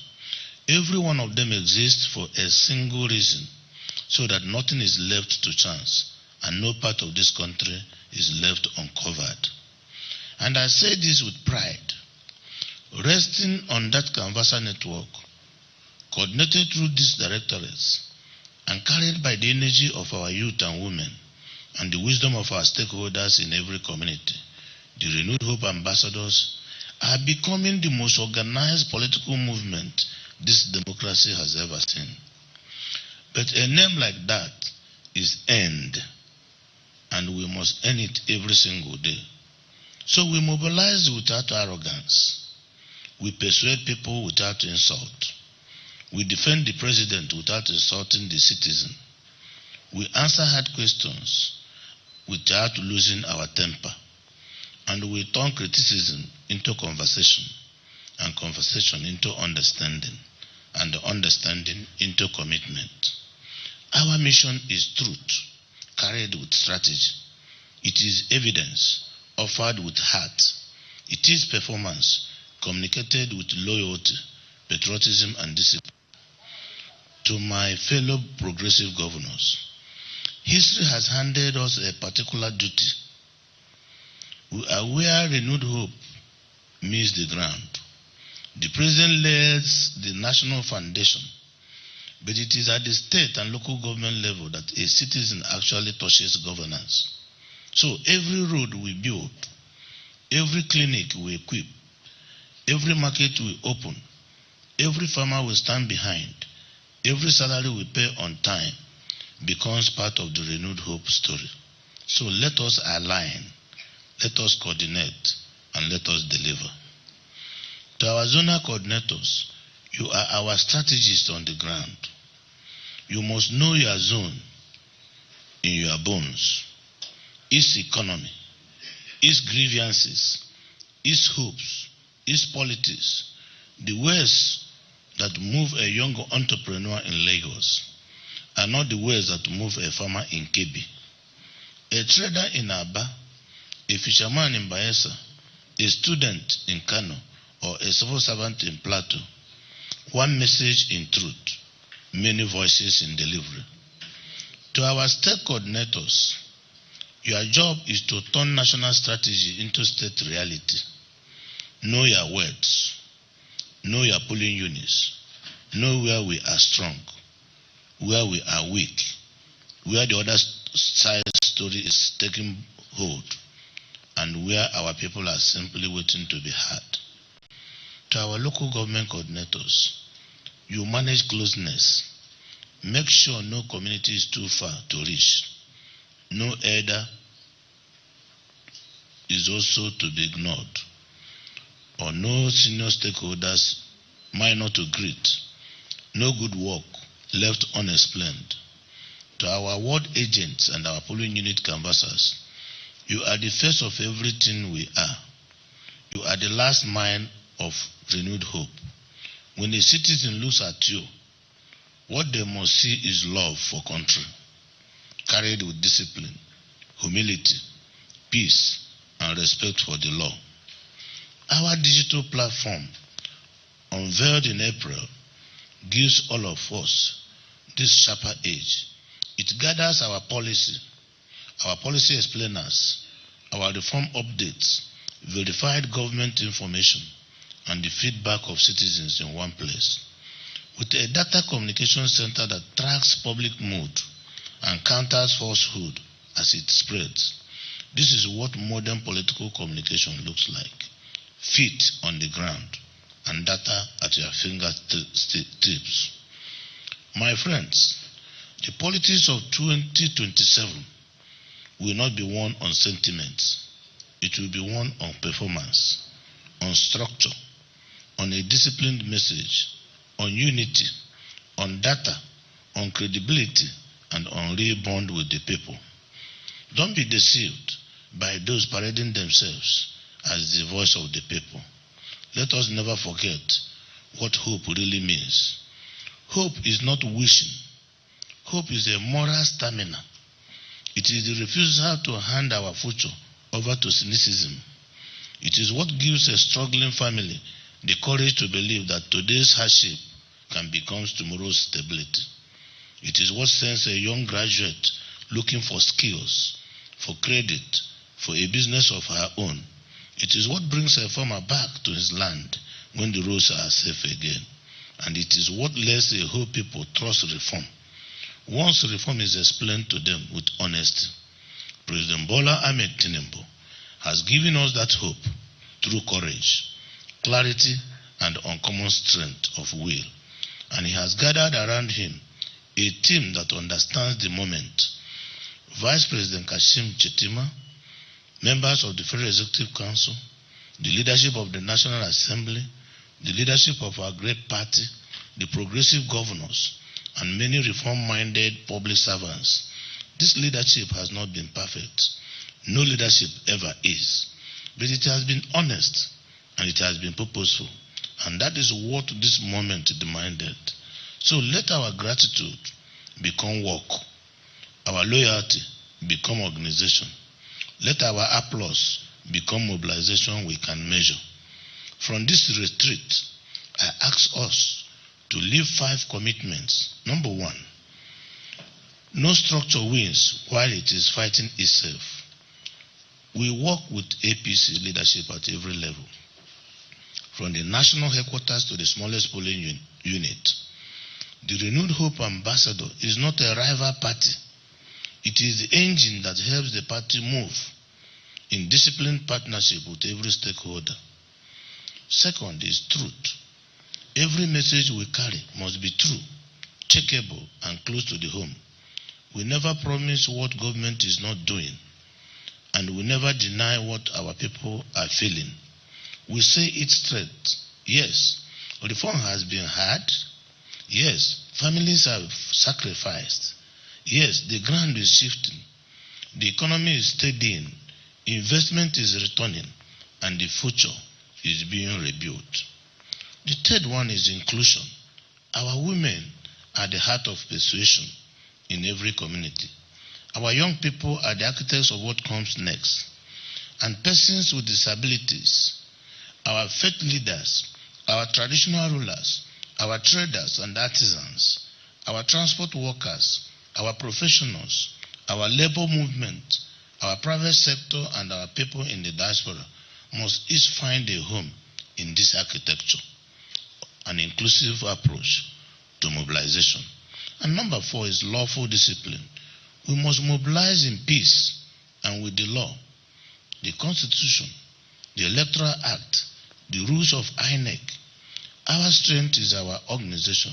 Every one of them exists for a single reason, so that nothing is left to chance, and no part of this country is left uncovered. And I say this with pride. Resting on that canvasser network, coordinated through these directorates, and carried by the energy of our youth and women, and the wisdom of our stakeholders in every community, the Renewed Hope Ambassadors are becoming the most organized political movement this democracy has ever seen. But a name like that is earned, and we must earn it every single day. So we mobilize without arrogance. We persuade people without insult. We defend the president without insulting the citizen. We answer hard questions without losing our temper. and we turn criticism into conversation, and conversation into understanding, and understanding into commitment. Our mission is truth, carried with strategy. It is evidence, offered with heart. It is performance, communicated with loyalty, patriotism, and discipline. To my fellow progressive governors, history has handed us a particular duty. We are where renewed hope meets the ground. The president lays the national foundation, but it is at the state and local government level that a citizen actually touches governance. So every road we build, every clinic we equip, every market we open, every farmer we stand behind, every salary we pay on time becomes part of the renewed hope story. So let us align, let us coordinate, and let us deliver. To our zonal coordinators, you are our strategists on the ground. You must know your zone in your bones, its economy, its grievances, its hopes, its politics, the ways that move a young entrepreneur in Lagos are not the ways that move a farmer in Kebbi, a trader in Aba, a fisherman in Bayelsa, a student in Kano, or a civil servant in Plateau. One message in truth, many voices in delivery. To our state coordinators, your job is to turn national strategy into state reality. Know your words. Know your polling units. Know where we are strong, where we are weak, where the other side story is taking hold, and where our people are simply waiting to be heard. To our local government coordinators, you manage closeness. Make sure no community is too far to reach. No elder is also to be ignored, or no senior stakeholders minor to greet. No good work left unexplained. To our ward agents and our polling unit canvassers, you are the face of everything we are. You are the last mile of renewed hope. When a citizen looks at you, what they must see is love for country, carried with discipline, humility, peace, and respect for the law. Our digital platform, unveiled in April, gives all of us this sharper age. It gathers our policy explainers, our reform updates, verified government information, and the feedback of citizens in one place. With a data communication center that tracks public mood and counters falsehood as it spreads, this is what modern political communication looks like. Feet on the ground and data at your fingertips. My friends, the politics of 2027 will not be won on sentiments. It will be won on performance, on structure, on a disciplined message, on unity, on data, on credibility, and on real bond with the people. Don't be deceived by those parading themselves as the voice of the people. Let us never forget what hope really means. Hope is not wishing. Hope is a moral stamina. It is the refusal to hand our future over to cynicism. It is what gives a struggling family the courage to believe that today's hardship can become tomorrow's stability. It is what sends a young graduate looking for skills, for credit, for a business of her own. It is what brings a farmer back to his land when the roads are safe again. And it is what lets the whole people trust reform. Once reform is explained to them with honesty, President Bola Ahmed Tinubu has given us that hope through courage, clarity, and uncommon strength of will. And he has gathered around him a team that understands the moment. Vice President Kashim Shettima, members of the Federal Executive Council, the leadership of the National Assembly, the leadership of our great party, the progressive governors, and many reform-minded public servants. This leadership has not been perfect. No leadership ever is. But it has been honest and it has been purposeful. And that is what this moment demanded. So let our gratitude become work, our loyalty become organization. Let our applause become mobilization we can measure. From this retreat, I ask us to live 5 commitments. Number 1, no structure wins while it is fighting itself. We work with APC leadership at every level, from the national headquarters to the smallest polling unit. The Renewed Hope ambassador is not a rival party. It is the engine that helps the party move in disciplined partnership with every stakeholder. Second is truth. Every message we carry must be true, checkable, and close to the home. We never promise what government is not doing, and we never deny what our people are feeling. We say it straight. Yes, reform has been hard. Yes, families have sacrificed. Yes, the ground is shifting. The economy is steadying. Investment is returning, and the future is being rebuilt. The third one is inclusion. Our women are the heart of persuasion in every community. Our young people are the architects of what comes next. And persons with disabilities, our faith leaders, our traditional rulers, our traders and artisans, our transport workers, our professionals, our labor movement, our private sector, and our people in the diaspora must each find a home in this architecture, an inclusive approach to mobilization. And number 4 is lawful discipline. We must mobilize in peace and with the law, the Constitution, the Electoral Act, the rules of INEC. Our strength is our organization.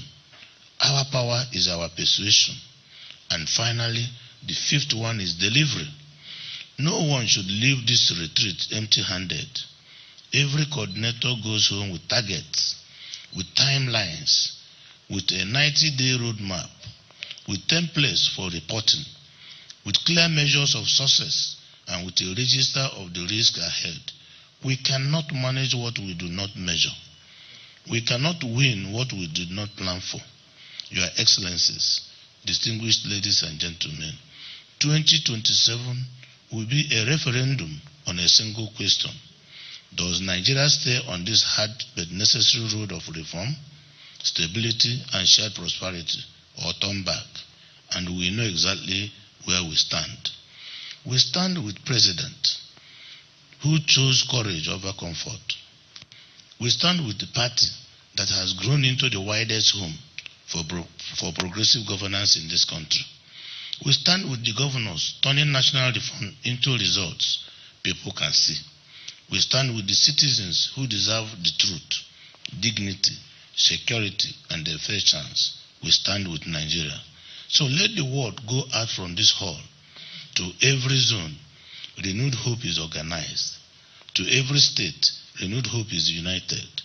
Our power is our persuasion. And finally, the 5th one is delivery. No one should leave this retreat empty-handed. Every coordinator goes home with targets, with timelines, with a 90-day roadmap, with templates for reporting, with clear measures of success, and with a register of the risk ahead. We cannot manage what we do not measure. We cannot win what we did not plan for. Your Excellencies, distinguished ladies and gentlemen, 2027 will be a referendum on a single question. Does Nigeria stay on this hard but necessary road of reform, stability, and shared prosperity, or turn back? And we know exactly where we stand. We stand with President, who chose courage over comfort. We stand with the party that has grown into the widest home for progressive governance in this country. We stand with the governors turning national reform into results people can see. We stand with the citizens who deserve the truth, dignity, security, and a fair chance. We stand with Nigeria. So let the word go out from this hall to every zone. Renewed Hope is organized. To every state, Renewed Hope is united.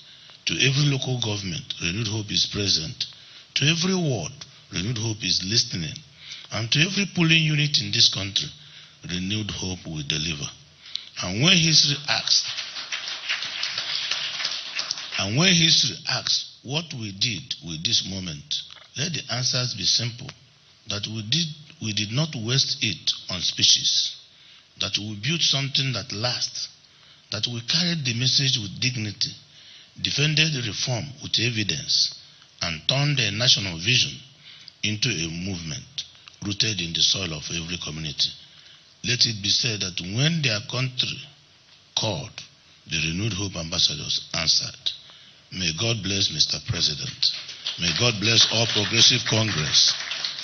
To every local government, Renewed Hope is present. To every ward, Renewed Hope is listening. And to every polling unit in this country, Renewed Hope will deliver. And when history asks, what we did with this moment, let the answers be simple. That we did not waste it on speeches. That we built something that lasts. That we carried the message with dignity, defended reform with evidence, and turned a national vision into a movement rooted in the soil of every community. Let it be said that when their country called, the Renewed Hope ambassadors answered. May God bless Mr. President. May God bless all Progressive Congress.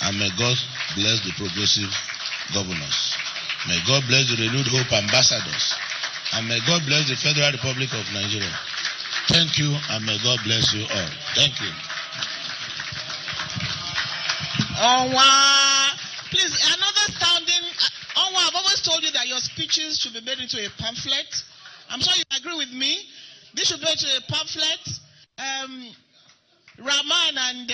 And may God bless the progressive governors. May God bless the Renewed Hope ambassadors. And may God bless the Federal Republic of Nigeria. Thank you, and may God bless you all. Thank you. Please, another sounding. I've always told you that your speeches should be made into a pamphlet. I'm sure you agree with me. This should be made into a pamphlet. Rahman and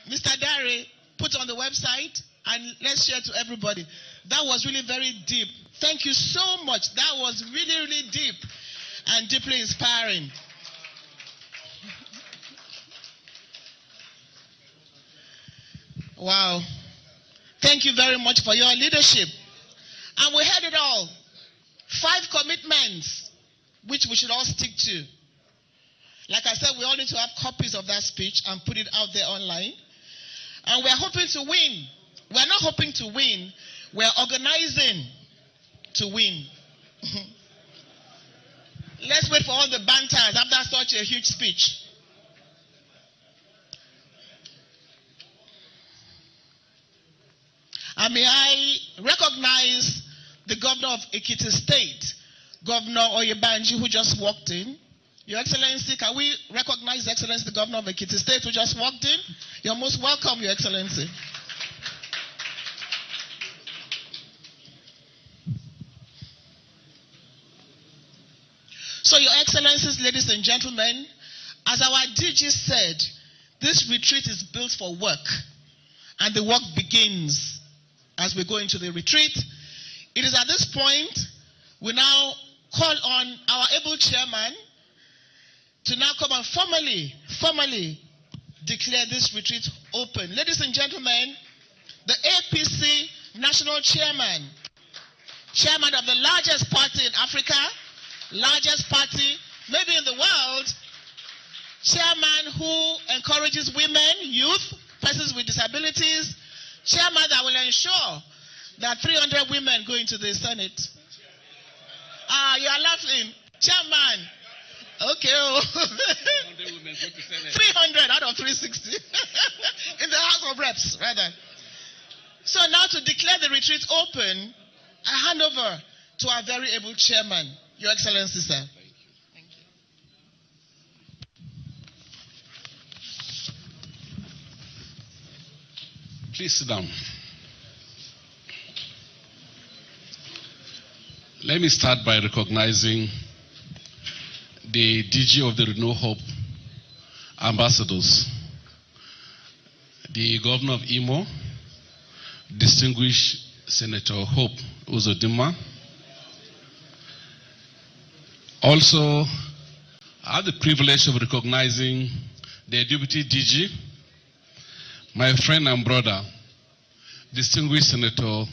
Mr. Dare put on the website, and let's share to everybody. That was really very deep. Thank you so much. That was really, really deep and deeply inspiring. Wow. Thank you very much for your leadership. And we heard it all. 5 commitments, which we should all stick to. Like I said, we all need to have copies of that speech and put it out there online. And we're hoping to win. We're not hoping to win. We're organizing to win. Let's wait for all the banters after such a huge speech. And may I recognize the governor of Ekiti State, Governor Oyebanji, who just walked in. Your Excellency, can we recognize His Excellency, the governor of Ekiti State, who just walked in? You're most welcome, Your Excellency. So, Your Excellencies, ladies and gentlemen, as our DG said, this retreat is built for work, and the work begins as we go into the retreat. It is at this point we now call on our able chairman to now come and formally declare this retreat open. Ladies and gentlemen, the APC national chairman of the largest party in Africa, largest party maybe in the world, chairman who encourages women, youth, persons with disabilities, chairman that will ensure that 300 women go into the Senate. You are laughing. Chairman. Okay. 300 women go to Senate. 300 out of 360. In the House of Reps, rather. So now to declare the retreat open, I hand over to our very able chairman, Your Excellency, sir. Thank you. Please sit down. Let me start by recognizing the DG of the Renew Hope ambassadors, the Governor of Imo, distinguished Senator Hope Uzodinma. Also, I have the privilege of recognizing the Deputy DG, my friend and brother, distinguished Senator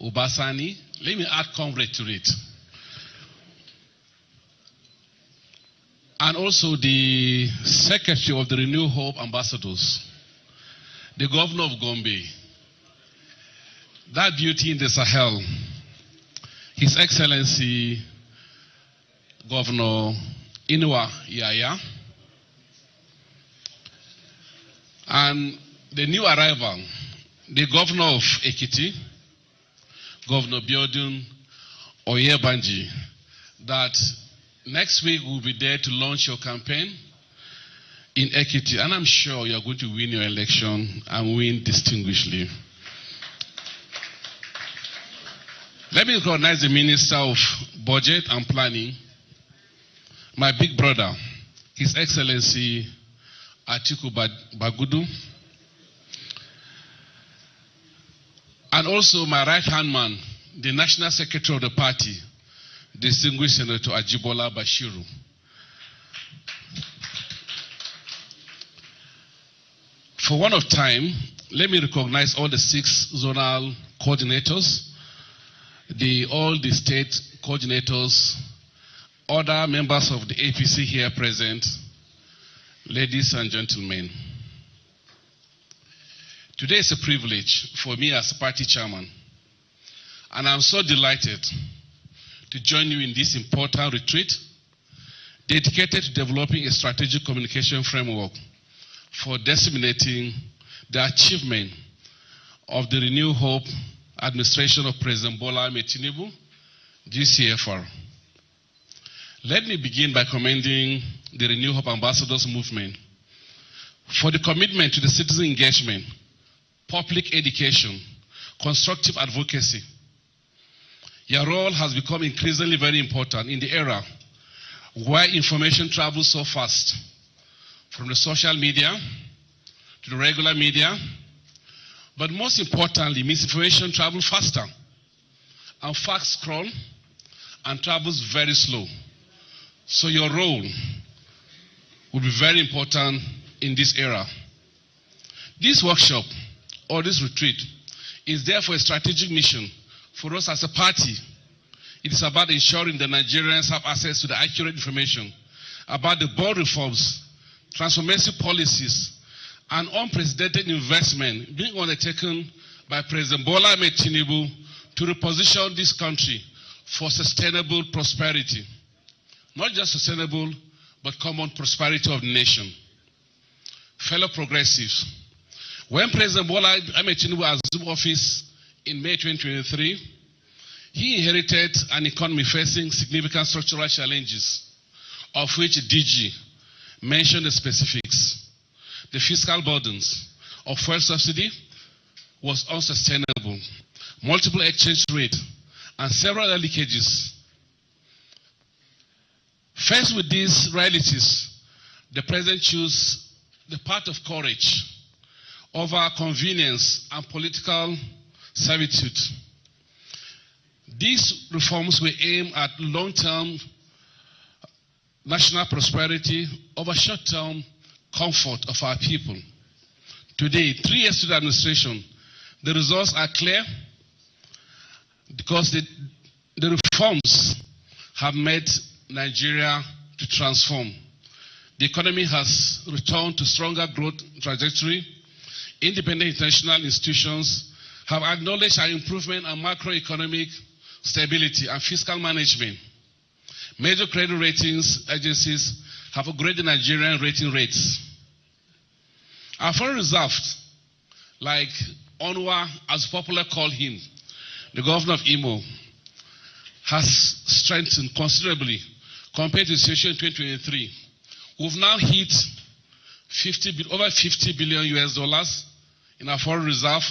Ubasani. Let me add comrade to it. And also the Secretary of the Renew Hope Ambassadors, the Governor of Gombe, that beauty in the Sahel, His Excellency Governor Inua Yaya, and the new arrival, the Governor of Ekiti, Governor Biodun Oyebanji, that next week we'll be there to launch your campaign in Ekiti, and I'm sure you're going to win your election and win distinguishedly. Let me recognize the Minister of Budget and Planning, my big brother, His Excellency Atiku Bagudu, and also my right-hand man, the National Secretary of the party, distinguished Senator Ajibola Bashiru. For one of time, let me recognize all the 6 zonal coordinators, all the state coordinators, other members of the APC here present, ladies and gentlemen. Today is a privilege for me as party chairman, and I'm so delighted to join you in this important retreat dedicated to developing a strategic communication framework for disseminating the achievement of the Renew Hope administration of President Bola Ahmed Tinubu, GCFR. Let me begin by commending the Renew Hope Ambassadors movement for the commitment to the citizen engagement, public education, constructive advocacy. Your role has become increasingly very important in the era where information travels so fast, from the social media to the regular media, But most importantly, misinformation travels faster, and facts scroll and travels very slow. So your role will be very important in this era. This workshop or this retreat is therefore a strategic mission for us as a party. It is about ensuring that Nigerians have access to the accurate information about the bold reforms, transformative policies, and unprecedented investment being undertaken by President Bola Ahmed Tinubu to reposition this country for sustainable prosperity. Not just sustainable, but common prosperity of the nation. Fellow progressives, when President Bola Ahmed Tinubu assumed office in May 2023, he inherited an economy facing significant structural challenges, of which DG mentioned the specifics. The fiscal burdens of fuel subsidy was unsustainable, multiple exchange rates, and several other leakages. Faced with these realities, the president chose the path of courage over convenience and political servitude. These reforms were aimed at long-term national prosperity over short-term comfort of our people. Today, 3 years to the administration, the results are clear because the reforms have made Nigeria to transform. The economy has returned to stronger growth trajectory. Independent international institutions have acknowledged our improvement in macroeconomic stability and fiscal management. Major credit ratings agencies have upgraded Nigerian rating rates. Our foreign reserves, like Onwa, as popular call him, the governor of Imo, has strengthened considerably compared to the situation in 2023. We've now hit over 50 billion US dollars in our foreign reserve.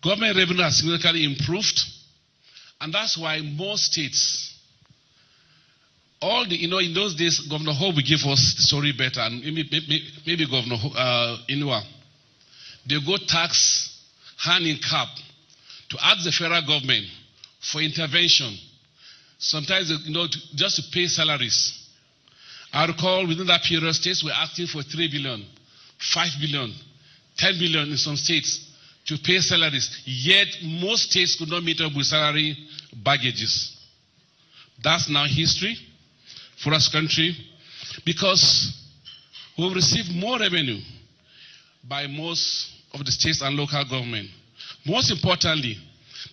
Government revenue has significantly improved, and that's why most states, in those days, Governor Ho will give us the story better, and maybe Governor Inua. They go tax hand in cap to ask the federal government for intervention. Sometimes, just to pay salaries. I recall within that period, states were asking for 3 billion, 5 billion, 10 billion in some states to pay salaries. Yet, most states could not meet up with salary baggages. That's now history for our country, because we've received more revenue by most of the states and local government. Most importantly,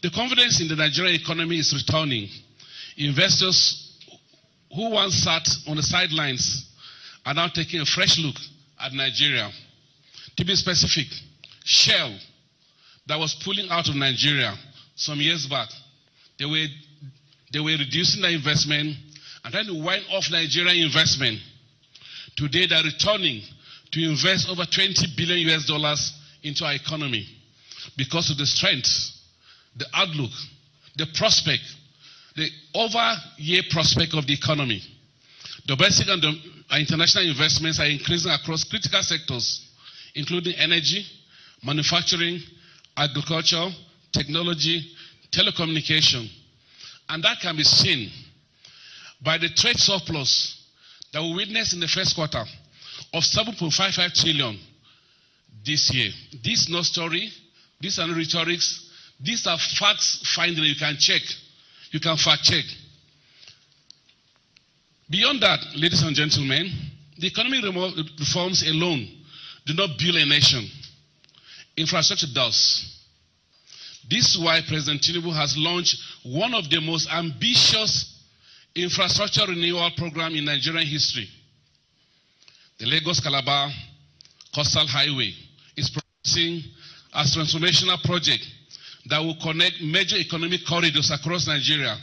the confidence in the Nigerian economy is returning. Investors who once sat on the sidelines are now taking a fresh look at Nigeria. To be specific, Shell, that was pulling out of Nigeria some years back, they were reducing their investment and trying to wind off Nigerian investment. Today, they're returning to invest over 20 billion US dollars into our economy because of the strength, the outlook, the prospect, the over-year prospect of the economy. Domestic and international investments are increasing across critical sectors, including energy, manufacturing, agriculture, technology, telecommunication. And that can be seen by the trade surplus that we witnessed in the first quarter of 7.55 trillion this year. This is no story, these are no rhetorics, these are facts finding you can check. You can fact check. Beyond that, ladies and gentlemen, the economic reforms alone do not build a nation. Infrastructure does. This is why President Tinubu has launched one of the most ambitious infrastructure renewal programs in Nigerian history. The Lagos-Calabar Coastal Highway is progressing as a transformational project that will connect major economic corridors across Nigeria,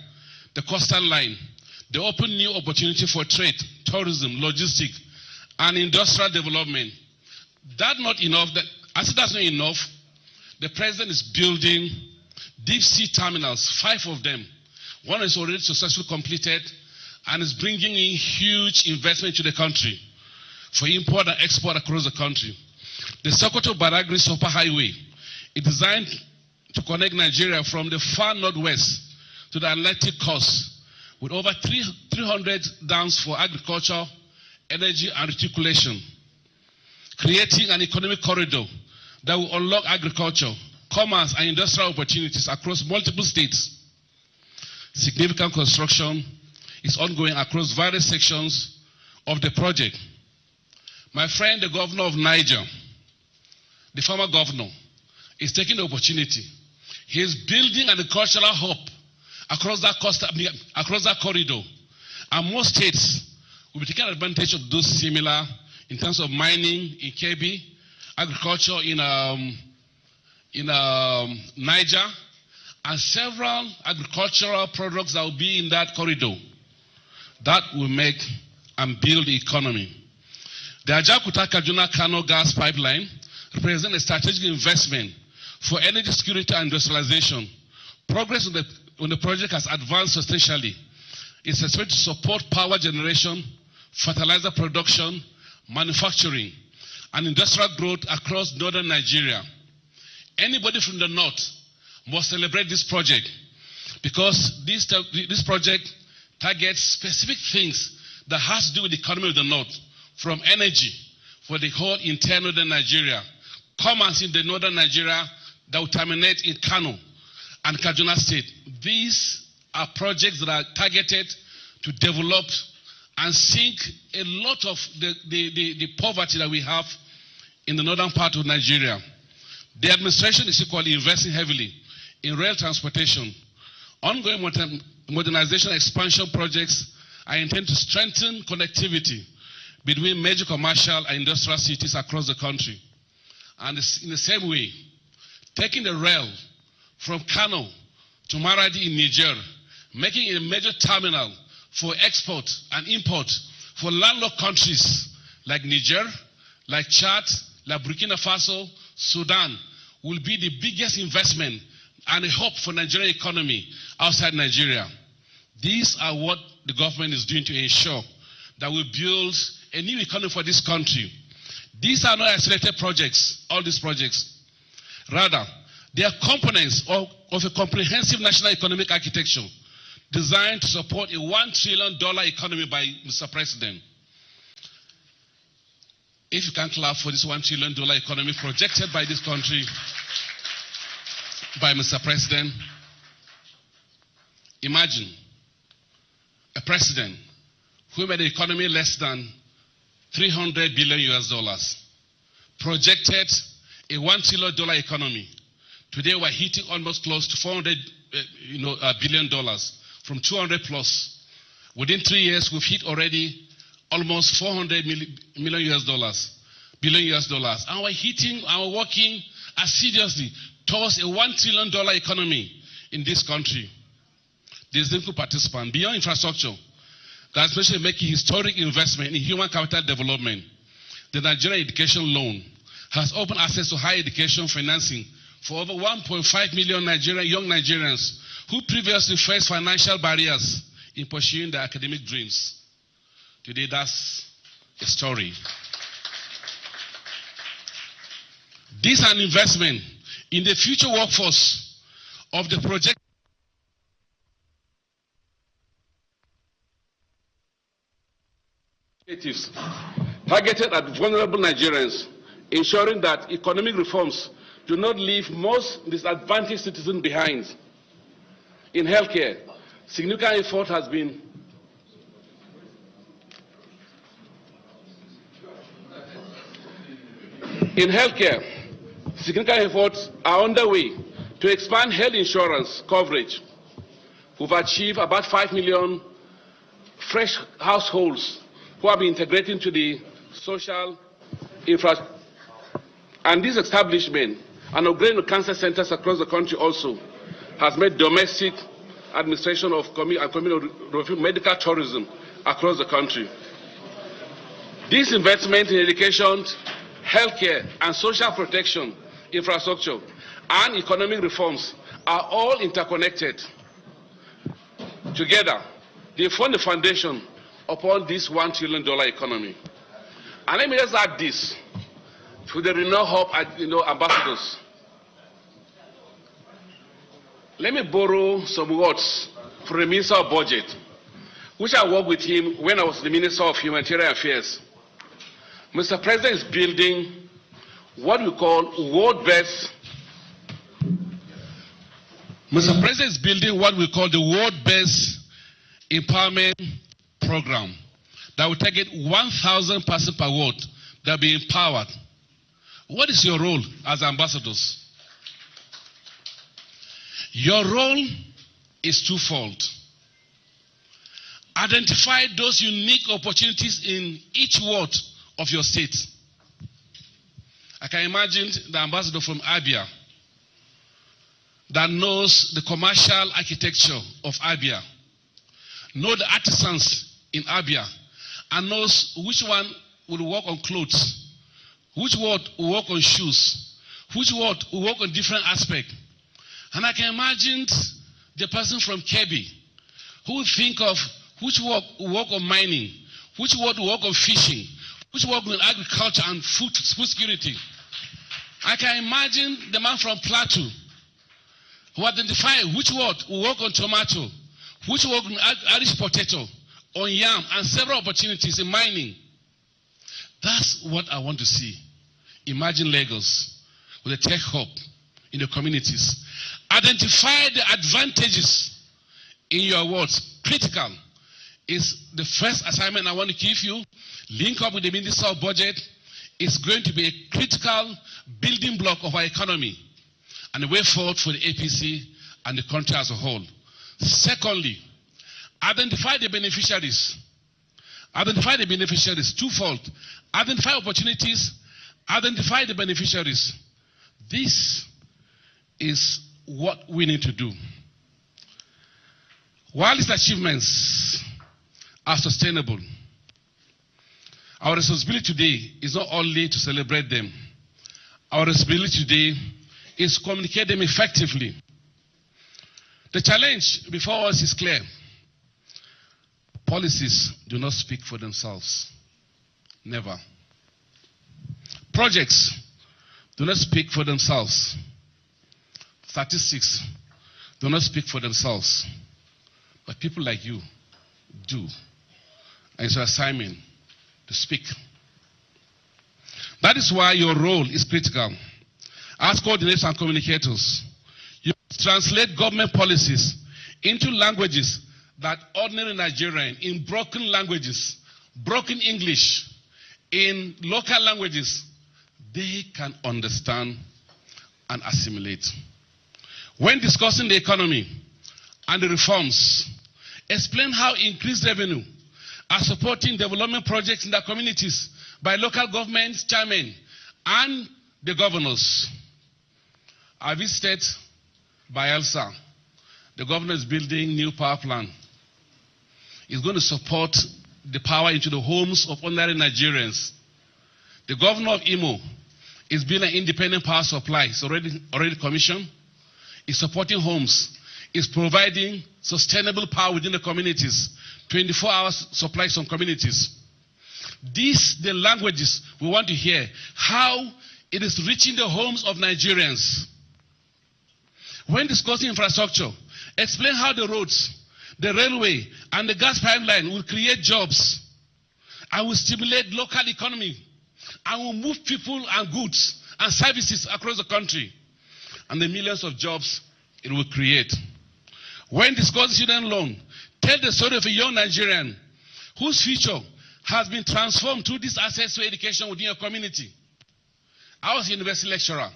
the coastal line. They open new opportunity for trade, tourism, logistics, and industrial development. As that's not enough, the president is building deep sea terminals, 5 of them. One is already successfully completed and is bringing in huge investment to the country for import and export across the country. The Sokoto-Badagry Super Highway It's designed to connect Nigeria from the far northwest to the Atlantic coast, with over 300 dams for agriculture, energy, and reticulation, creating an economic corridor that will unlock agriculture, commerce, and industrial opportunities across multiple states. Significant construction is ongoing across various sections of the project. My friend, the governor of Niger, the former governor, is taking the opportunity. He is building an agricultural hub across that corridor. And most states will be taking advantage of those similar in terms of mining in Kebbi, agriculture in Niger, and several agricultural products that will be in that corridor. That will make and build the economy. The Ajakuta-Kaduna-Kano gas pipeline represents a strategic investment for energy security and industrialization. Progress on the project has advanced substantially. It's expected to support power generation, fertilizer production, manufacturing, and industrial growth across northern Nigeria. Anybody from the north must celebrate this project because this project targets specific things that has to do with the economy of the north, from energy for the whole entire northern Nigeria, commerce in the northern Nigeria that will terminate in Kano and Kaduna State. These are projects that are targeted to develop and sink a lot of the poverty that we have in the northern part of Nigeria. The administration is equally investing heavily in rail transportation. Ongoing modernization expansion projects are intended to strengthen connectivity between major commercial and industrial cities across the country. And in the same way, taking the rail from Kano to Maradi in Niger, making it a major terminal for export and import for landlocked countries like Niger, like Chad, like Burkina Faso, Sudan, will be the biggest investment and a hope for Nigerian economy outside Nigeria. These are what the government is doing to ensure that we build a new economy for this country. These are not isolated projects, all these projects. Rather, they are components of a comprehensive national economic architecture designed to support a $1 trillion economy by Mr. President. If you can clap for this $1 trillion economy projected by this country by Mr. President, imagine a president who made the economy less than $300 billion US, projected a $1 trillion economy. Today we're hitting almost close to $400 billion from 200 plus. Within 3 years, we've hit already almost 400 billion US dollars. And we're hitting and working assiduously towards a $1 trillion economy in this country. There's equal participant beyond infrastructure. That's especially making historic investment in human capital development. The Nigerian Education Loan has opened access to higher education financing for over 1.5 million young Nigerians who previously faced financial barriers in pursuing their academic dreams. Today, that's a story. This is an investment in the future workforce of the project. Targeted at vulnerable Nigerians, ensuring that economic reforms do not leave most disadvantaged citizens behind. In healthcare, significant effort has been are underway to expand health insurance coverage. We've achieved about 5 million fresh households who have been integrated into the social infrastructure. And this establishment and upgrading of cancer centers across the country also has made domestic administration of medical tourism across the country. This investment in education, healthcare, and social protection infrastructure and economic reforms are all interconnected. Together, they form the foundation upon this $1 trillion economy. And let me just add this to the Renew Hope ambassadors. Let me borrow some words from the Minister of Budget, which I worked with him when I was the Minister of Humanitarian Affairs. Mr. President is building what we call world-based. Mr. President is building what we call the world-based empowerment program that will target 1,000 persons per ward that will be empowered. What is your role as ambassadors? Your role is twofold. Identify those unique opportunities in each ward of your state. I can imagine the ambassador from Abia that knows the commercial architecture of Abia, knows the artisans in Abia, and knows which one will work on clothes, which ward will work on shoes, which ward will work on different aspects. And I can imagine the person from Kebbi who will think of which ward will work on mining, which ward will work on fishing, which work on agriculture and food security. I can imagine the man from Plateau who identify which ward will work on tomato, which work on Irish potato, on yam, and several opportunities in mining. That's what I want to see. Imagine Lagos with a tech hub in the communities. Identify the advantages in your wards. Critical is the first assignment I want to give you. Link up with the Minister of Budget. It's going to be a critical building block of our economy and a way forward for the APC and the country as a whole. Secondly, identify the beneficiaries. Identify the beneficiaries twofold. Identify opportunities, identify the beneficiaries. This is what we need to do. While these achievements are sustainable, our responsibility today is not only to celebrate them. Our responsibility today is to communicate them effectively. The challenge before us is clear. Policies do not speak for themselves. Never. Projects do not speak for themselves. Statistics do not speak for themselves. But people like you do. And it's your assignment to speak. That is why your role is critical. As coordinators and communicators, you must translate government policies into languages that ordinary Nigerian, in broken languages, broken English, in local languages, they can understand and assimilate. When discussing the economy and the reforms, explain how increased revenue are supporting development projects in their communities by local government chairmen and the governors. I visited Bayelsa. The governor is building new power plant. He's going to support the power into the homes of ordinary Nigerians. The governor of Imo is building an independent power supply. It's already commissioned. Is supporting homes, is providing sustainable power within the communities, 24 hours supply from communities. These the languages we want to hear, how it is reaching the homes of Nigerians. When discussing infrastructure, explain how the roads, the railway, and the gas pipeline will create jobs and will stimulate local economy and will move people and goods and services across the country, and the millions of jobs it will create. When discussing student loan, tell the story of a young Nigerian whose future has been transformed through this access to education within your community. I was a university lecturer,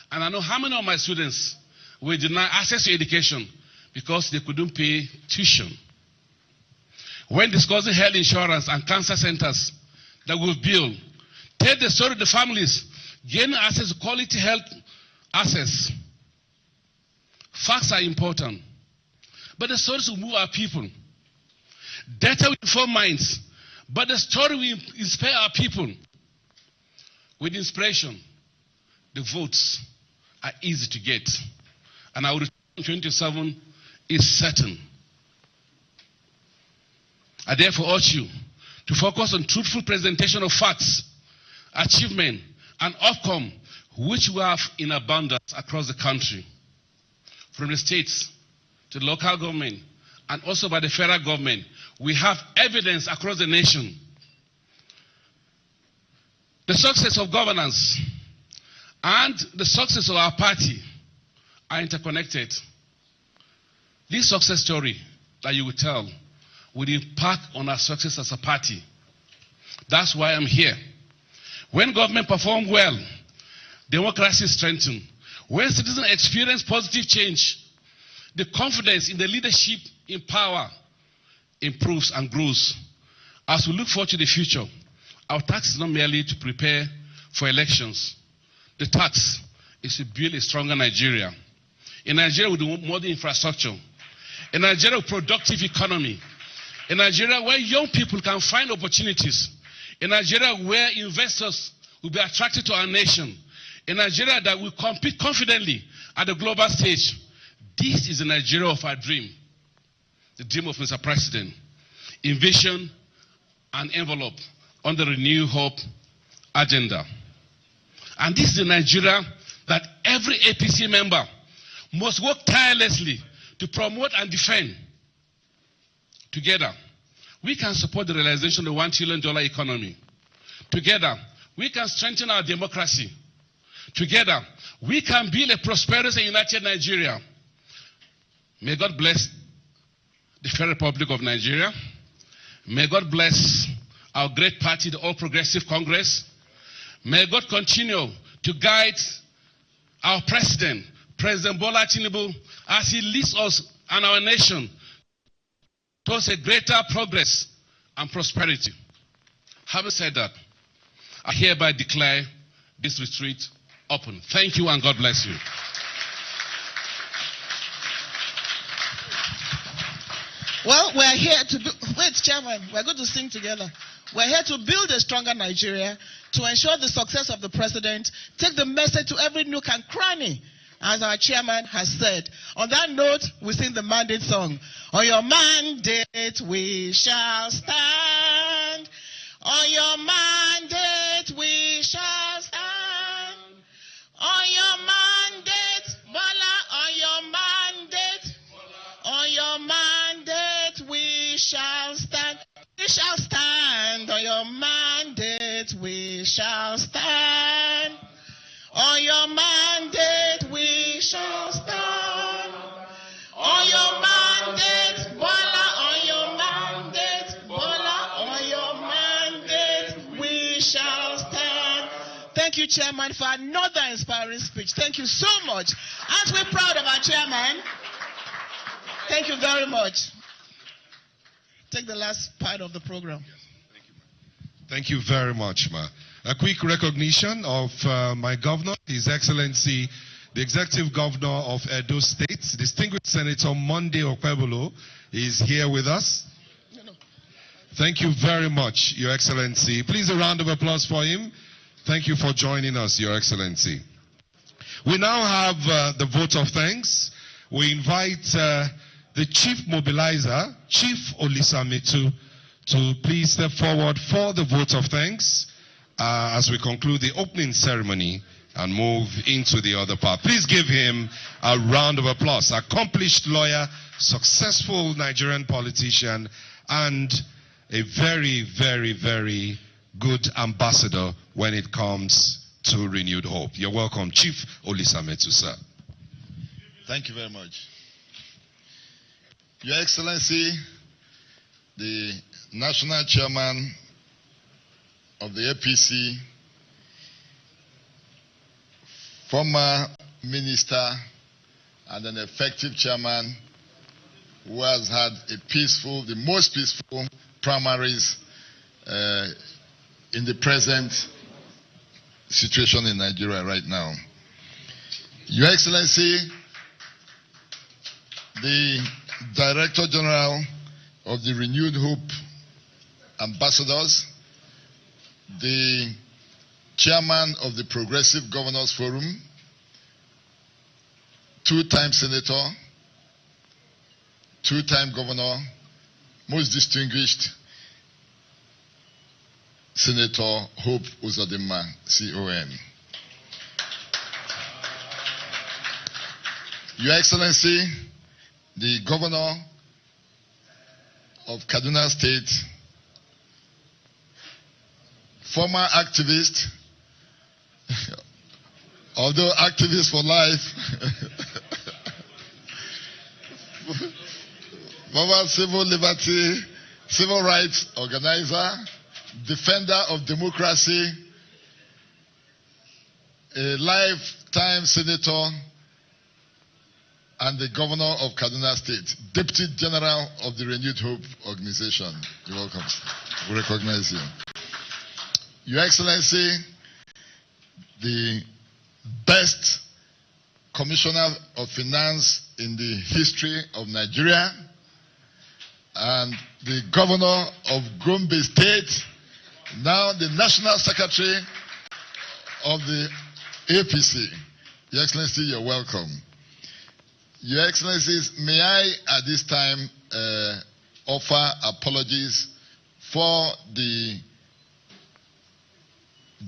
and I know how many of my students were denied access to education because they couldn't pay tuition. When discussing health insurance and cancer centers that we've built, tell the story of the families gaining access to quality health access. Facts are important, but the stories will move our people. Data will inform minds, but the story will inspire our people. With inspiration, the votes are easy to get, and our return in 2027 is certain. I therefore urge you to focus on truthful presentation of facts, achievement, and outcome which we have in abundance across the country. From the states to the local government, and also by the federal government, we have evidence across the nation. The success of governance and the success of our party are interconnected. This success story that you will tell will impact on our success as a party. That's why I'm here. When government performs well, democracy strengthens. When citizens experience positive change, the confidence in the leadership in power improves and grows. As we look forward to the future, our task is not merely to prepare for elections. The task is to build a stronger Nigeria. In Nigeria with modern infrastructure. In Nigeria with productive economy. In Nigeria where young people can find opportunities. In Nigeria where investors will be attracted to our nation. In Nigeria that will compete confidently at the global stage. This is the Nigeria of our dream. The dream of Mr. President. In vision and envelope on the Renew Hope agenda. And this is the Nigeria that every APC member must work tirelessly to promote and defend. Together, we can support the realization of the $1 trillion economy. Together, we can strengthen our democracy. Together, we can build a prosperous and united Nigeria. May God bless the Federal Republic of Nigeria. May God bless our great party, the All Progressive Congress. May God continue to guide our president, President Bola Tinubu, as he leads us and our nation towards a greater progress and prosperity. Having said that, I hereby declare this retreat open. Thank you and God bless you. Well, we're here to wait, Chairman, we're going to sing together. We're here to build a stronger Nigeria, to ensure the success of the president, take the message to every nook and cranny, as our chairman has said. On that note, we sing the mandate song. On your mandate we shall stand. On your mandate we shall stand. On your mandate, Bola, on your mandate. On your mandate we shall stand. We shall stand. On your mandate we shall stand. On your mandate we shall stand. On your mandate, Bola, on your mandate, Bola, on your mandate we shall stand. Thank you, Chairman, for another inspiring speech. Thank you so much. As we're proud of our chairman, thank you very much. Take the last part of the program. Thank you very much, Ma. A quick recognition of my governor, His Excellency, the Executive Governor of Edo State, Distinguished Senator Monday Okpebolo, is here with us. Thank you very much, Your Excellency. Please a round of applause for him. Thank you for joining us, Your Excellency. We now have the vote of thanks. We invite the Chief Mobilizer, Chief Olisametu, to please step forward for the vote of thanks as we conclude the opening ceremony and move into the other part. Please give him a round of applause. Accomplished lawyer, successful Nigerian politician, and a very, very, very good ambassador when it comes to renewed hope. You're welcome, Chief Olisametu, sir. Thank you very much. Your Excellency, the National Chairman of the APC, former minister and an effective chairman who has had the most peaceful primaries in the present situation in Nigeria right now. Your Excellency, the Director General of the Renewed Hope Ambassadors, the Chairman of the Progressive Governors Forum, two-time Senator, two-time Governor, most distinguished Senator Hope Uzodinma, CON. Your Excellency, the governor of Kaduna State, former activist, although activist for life, former civil liberty, civil rights organizer, defender of democracy, a lifetime senator, and the governor of Kaduna State, Deputy General of the Renewed Hope Organization. You're welcome. We recognize you. Your Excellency, the best Commissioner of Finance in the history of Nigeria, and the Governor of Gombe State, now the National Secretary of the APC. Your Excellency, you're welcome. Your Excellencies, may I at this time offer apologies for the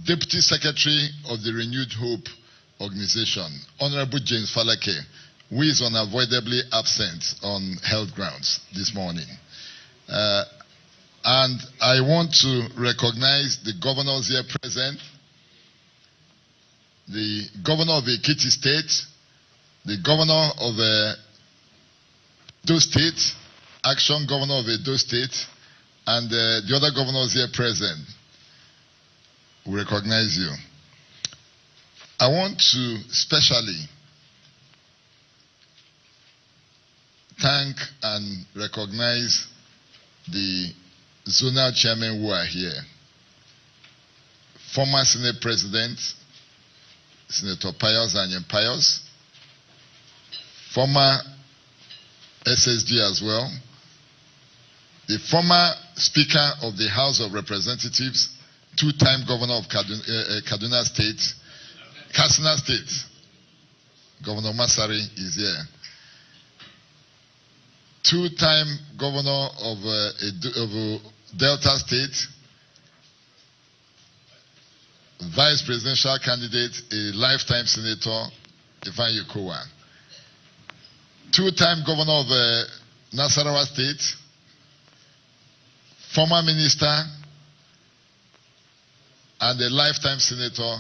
Deputy Secretary of the Renewed Hope Organization, Honorable James Falake, who is unavoidably absent on health grounds this morning. And I want to recognize the governors here present, the Governor of Ekiti State, the Governor of Edo State, Action Governor of Edo State, and the other governors here present. We recognize you. I want to specially thank and recognize the zonal chairmen who are here. Former Senate President, Senator Pius Anyen Pius, former SSG as well, the former Speaker of the House of Representatives, two-time Governor of Kaduna State, Katsina State, Governor Masari is here. Two-time Governor of Delta State, Vice Presidential Candidate, a lifetime Senator, Ifeanyi Okowa. Two-time Governor of Nasarawa State, former Minister, and a lifetime Senator,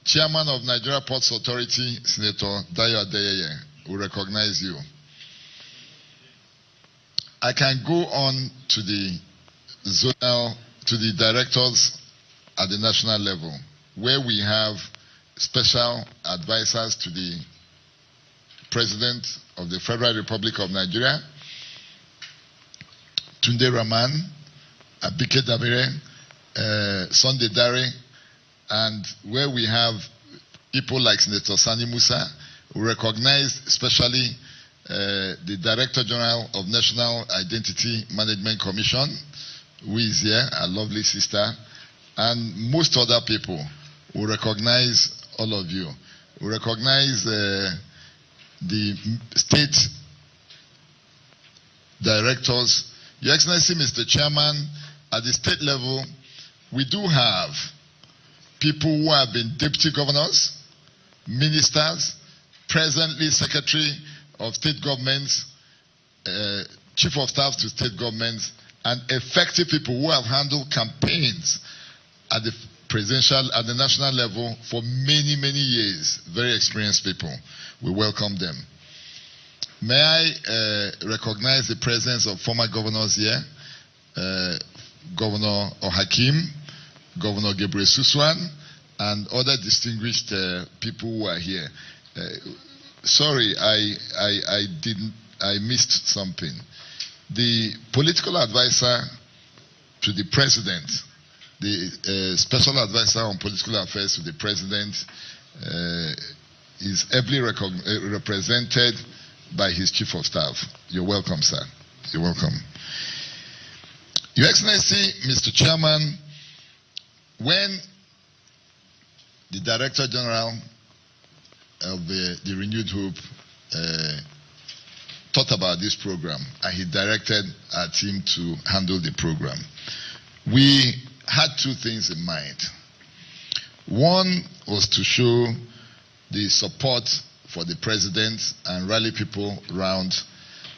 Chairman of Nigeria Ports Authority, Senator Dayo Adeyeye. We recognize you. I can go on to the zonal, to the directors at the national level, where we have special advisors to the President of the Federal Republic of Nigeria, Tunde Rahman, Abike Dabire, Sunday Dare, and where we have people like Senator Sani Musa, who recognize especially the Director General of National Identity Management Commission, who is here, a lovely sister, and most other people who recognize all of you. We recognize the state directors. Your Excellency, Mr. Chairman, at the state level, we do have people who have been deputy governors, ministers, presently secretary of state governments, chief of staff to state governments, and effective people who have handled campaigns at the presidential, at the national level for many, many years. Very experienced people. We welcome them. May I recognize the presence of former governors here, Governor Ohakim, Governor Gabriel Suswan, and other distinguished people who are here. Sorry, I missed something. The political advisor to the president, the special advisor on political affairs to the president, is ably represented by his chief of staff. You're welcome, sir. You're welcome. Your Excellency, Mr. Chairman, when the Director General of the Renewed Hope thought about this program, and he directed our team to handle the program, we had two things in mind. One was to show the support for the president and rally people around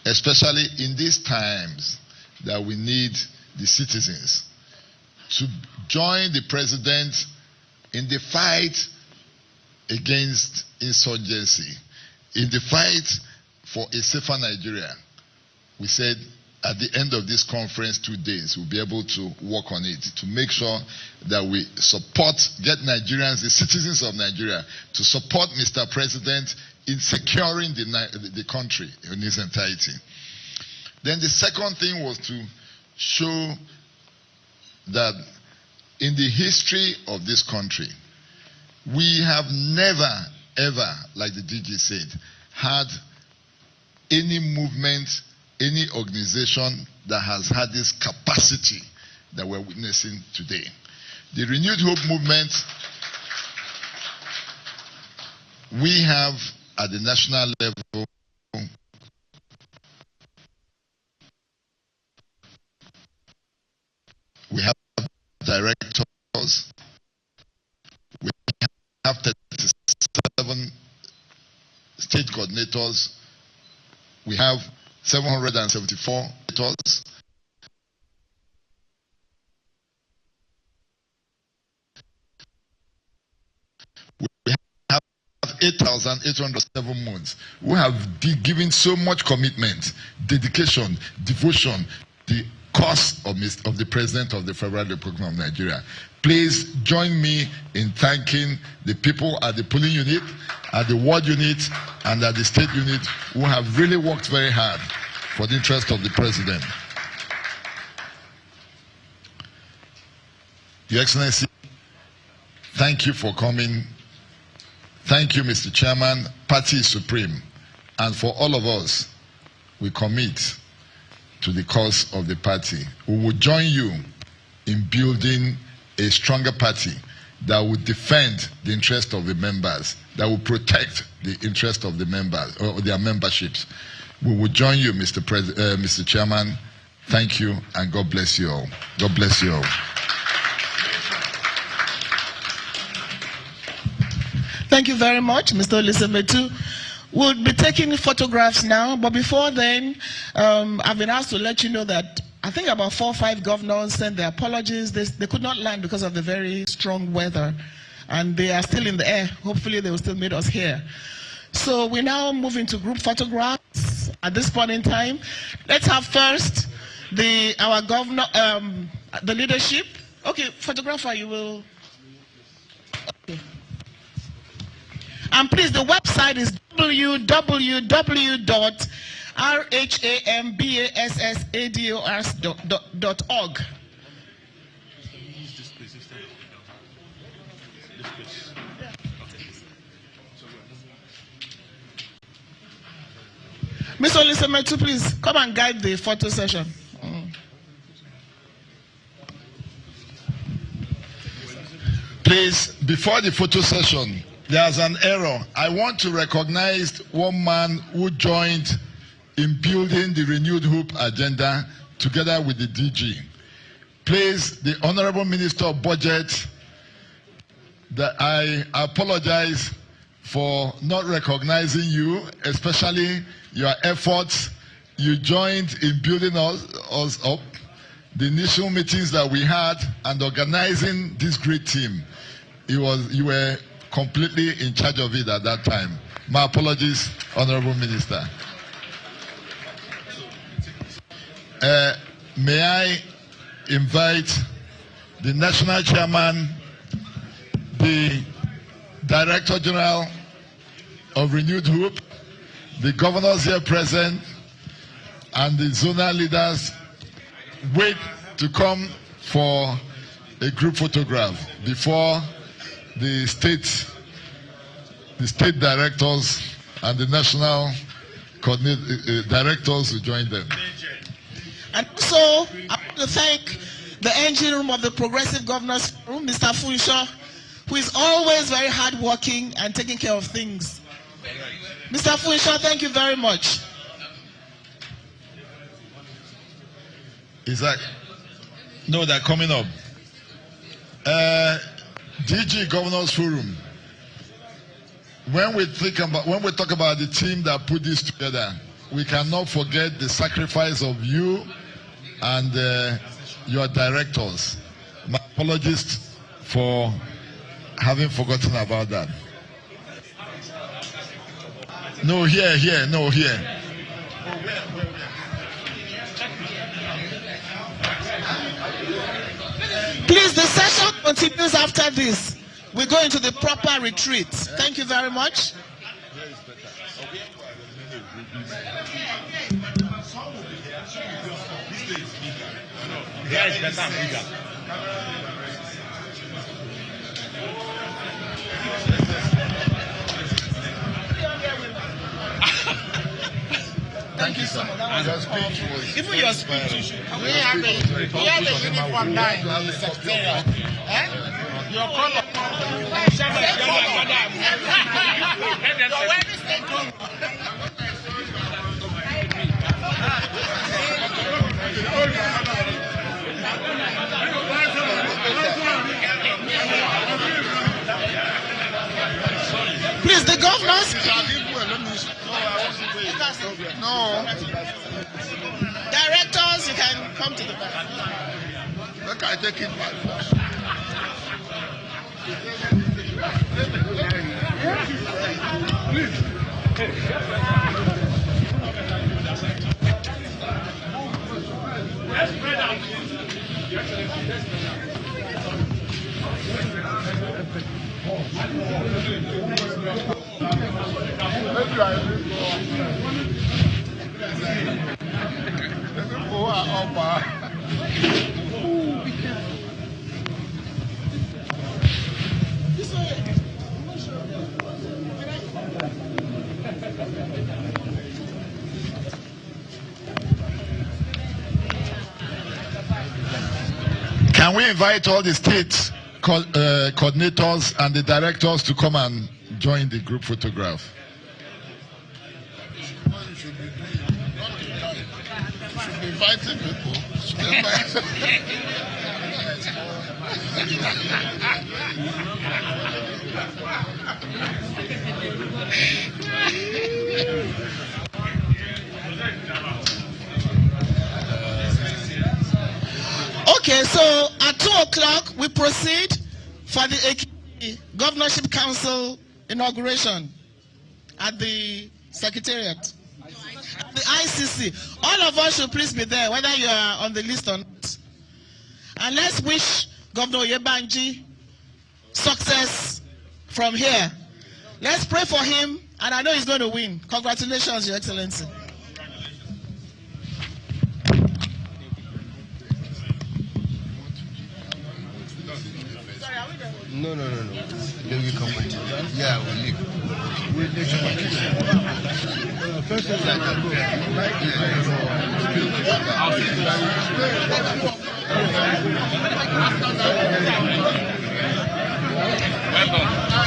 especially in these times that we need the citizens to join the president in the fight against insurgency, in the fight for a safer Nigeria. We said at the end of this conference, 2 days, we'll be able to work on it to make sure that we support, get Nigerians, the citizens of Nigeria, to support Mr. President in securing the country in its entirety. Then the second thing was to show that in the history of this country, we have never, ever, like the DG said, had any movement, any organization that has had this capacity that we're witnessing today. The Renewed Hope movement, we have at the national level we have directors, we have 37 state coordinators, we have 774 coordinators, we have 8,807 months who have given so much commitment, dedication, devotion, the cause of the President of the Federal Republic of Nigeria. Please join me in thanking the people at the polling unit, at the ward unit, and at the state unit who have really worked very hard for the interest of the President. Your Excellency, thank you for coming. Thank you, Mr. Chairman. Party is supreme. And for all of us, we commit to the cause of the party. We will join you in building a stronger party that will defend the interest of the members, that will protect the interest of the members or their memberships. We will join you, Mr. Chairman. Thank you, and God bless you all. God bless you all. Thank you very much, Mr. Olisametu. We'll be taking photographs now, but before then, I've been asked to let you know that I think about 4 or 5 governors sent their apologies. They could not land because of the very strong weather, and they are still in the air. Hopefully, they will still meet us here. So we now move into group photographs at this point in time. Let's have first our governor, the leadership. Okay, photographer, you will. Okay. And please, the website is www.rhambasadors.org. Mr. Olisametu, please come and guide the photo session. Please, before the photo session, there's an error. I want to recognize one man who joined in building the Renewed Hope agenda together with the DG. Please, the Honorable Minister of Budget, that I apologize for not recognizing you, especially your efforts. You joined in building us up, the initial meetings that we had, and organizing this great team. You were completely in charge of it at that time. My apologies, Honorable Minister. May I invite the National Chairman, the Director General of Renewed Hope, the governors here present, and the zonal leaders wait to come for a group photograph before the state directors and the national directors who join them. And also, I want to thank the engine room of the Progressive Governors Forum, Mr. Funshaw, who is always very hardworking and taking care of things. Mr. Funshaw, thank you very much. Is that? No, they're coming up. DG Governors Forum. When we talk about the team that put this together, we cannot forget the sacrifice of you and your directors. My apologies for having forgotten about that. No, here, no, here. Please, the session continues after this. We go into the proper retreat. Thank you very much. Here is better and bigger. Thank you, sir. Your speech was even your speech. We have the uniform now in the secretariat. Your color. Please, the governors. no. Directors, you can come to the back. Look, I take it by force. Can we invite all the state coordinators and the directors to come and join the group photograph? You should be inviting people. Okay, so at 2 o'clock we proceed for the Governorship Council inauguration at the Secretariat, the ICC. All of us should please be there, whether you are on the list or not. And let's wish Governor Yebanji success from here. Let's pray for him, and I know he's going to win. Congratulations, Your Excellency. No. Then we come with you. Yeah, we'll leave. We'll let you back. First of all,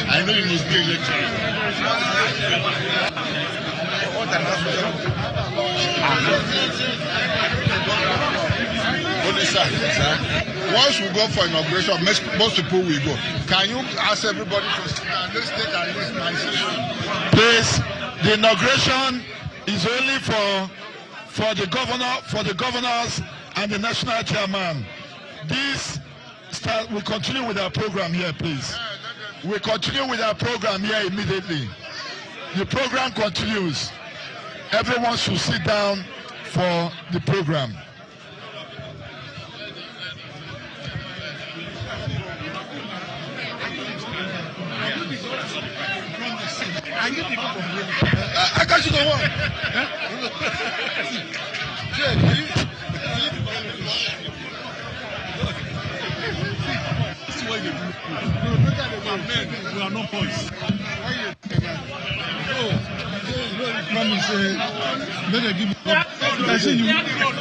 I know you must be a lecturer. Once we go for inauguration, most people will go. Can you ask everybody to sit down? Let's take our list. Please, the inauguration is only for the governor, for the governors and the national chairman. We continue with our program here, please. We continue with our program here immediately. The program continues. Everyone should sit down for the program. I got you the one. We are no points.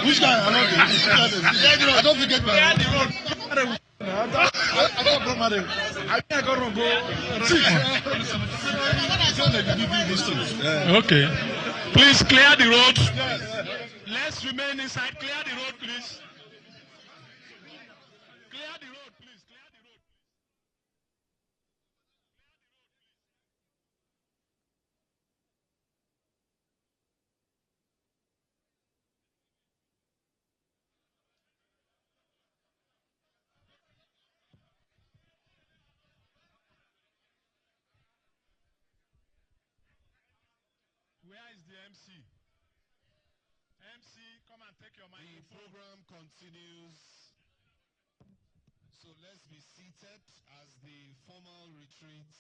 Which guy? I don't forget my. Okay. Please clear the road. Let's remain inside. Clear the road, please. Where is the MC? MC, come and take your microphone. The program continues. So let's be seated as the formal retreat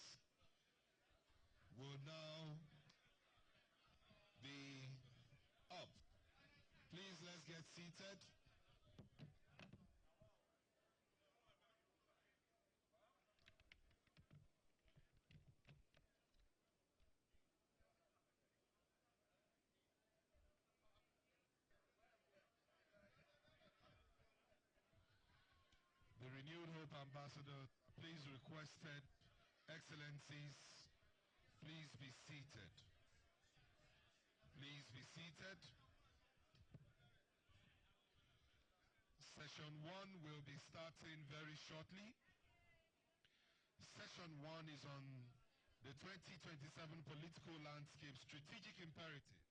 will now be up. Please, let's get seated. The Renewed Hope Ambassador, please requested, Excellencies, please be seated. Please be seated. Session 1 will be starting very shortly. Session 1 is on the 2027 political landscape strategic imperatives.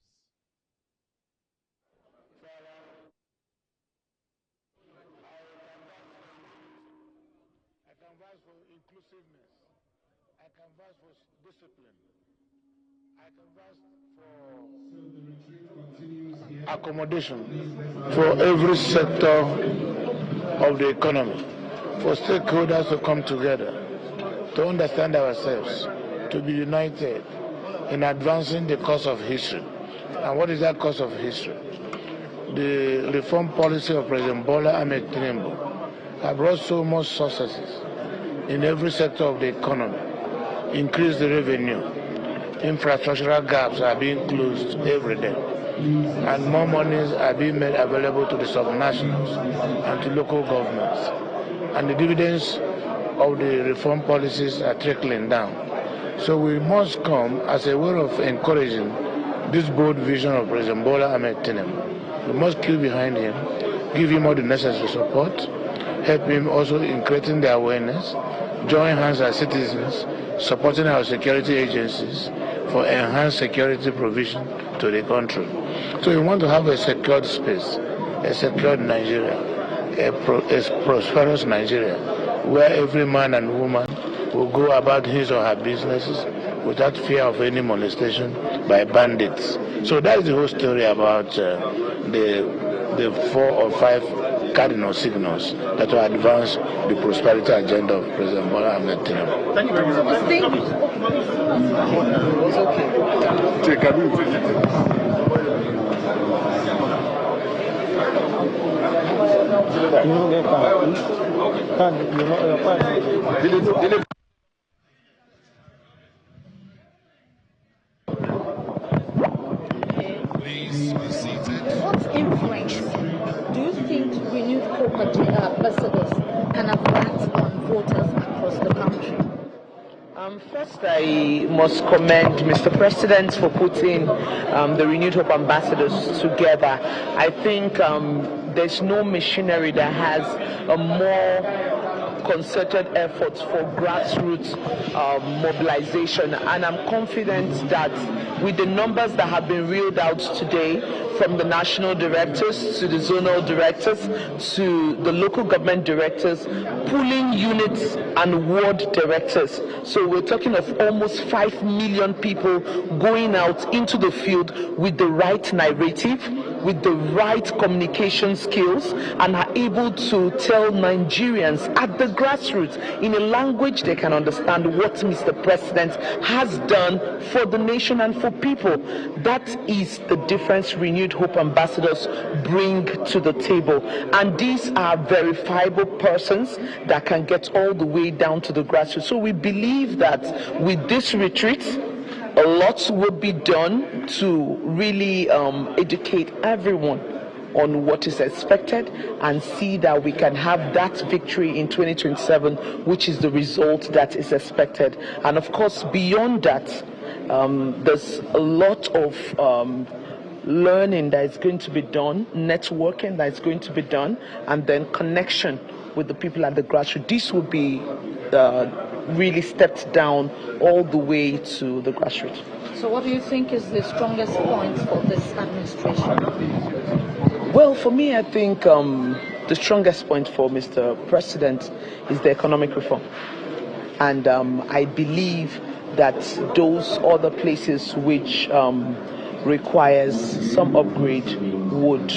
I canvass for inclusiveness. I canvass for discipline. I canvass for accommodation for every sector of the economy, for stakeholders to come together, to understand ourselves, to be united in advancing the course of history. And what is that course of history? The reform policy of President Bola Ahmed Tinubu have brought so much successes in every sector of the economy, increase the revenue, infrastructural gaps are being closed every day, and more monies are being made available to the subnationals and to local governments. And the dividends of the reform policies are trickling down. So we must come as a way of encouraging this bold vision of President Bola Ahmed Tinubu. We must queue behind him, give him all the necessary support, help him also in creating the awareness, join hands as citizens, supporting our security agencies for enhanced security provision to the country. So we want to have a secured space, a secured Nigeria, a prosperous Nigeria, where every man and woman will go about his or her businesses without fear of any molestation by bandits. So that's the whole story about the 4 or 5 cardinal signals that will advance the prosperity agenda of President Bola Ahmed Tinubu. Thank you very much. It's okay. Please be seated. What influence do you think renewed hope ambassadors can have had on voters across the country? First, I must commend Mr. President for putting the Renewed Hope ambassadors together. I think there's no machinery that has a more concerted efforts for grassroots mobilization, and I'm confident that with the numbers that have been reeled out today, from the national directors to the zonal directors to the local government directors, pooling units and ward directors. So we're talking of almost 5 million people going out into the field with the right narrative, with the right communication skills, and are able to tell Nigerians at the grassroots in a language they can understand what Mr. President has done for the nation and for people. That is the difference Renewed Hope ambassadors bring to the table. And these are verifiable persons that can get all the way down to the grassroots. So we believe that with this retreat, a lot will be done to really educate everyone on what is expected and see that we can have that victory in 2027, which is the result that is expected. And of course, beyond that, there's a lot of learning that is going to be done, networking that is going to be done, and then connection with the people at the grassroots. This will be really stepped down all the way to the grassroots. So what do you think is the strongest point for this administration? Well, for me, I think the strongest point for Mr. President is the economic reform. And I believe that those other places which requires some upgrade would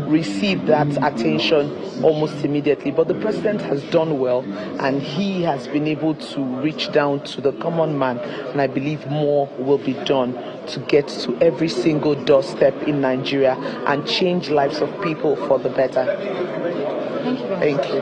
receive that attention almost immediately. But the president has done well, and he has been able to reach down to the common man, and I believe more will be done to get to every single doorstep in Nigeria and change lives of people for the better. Thank you.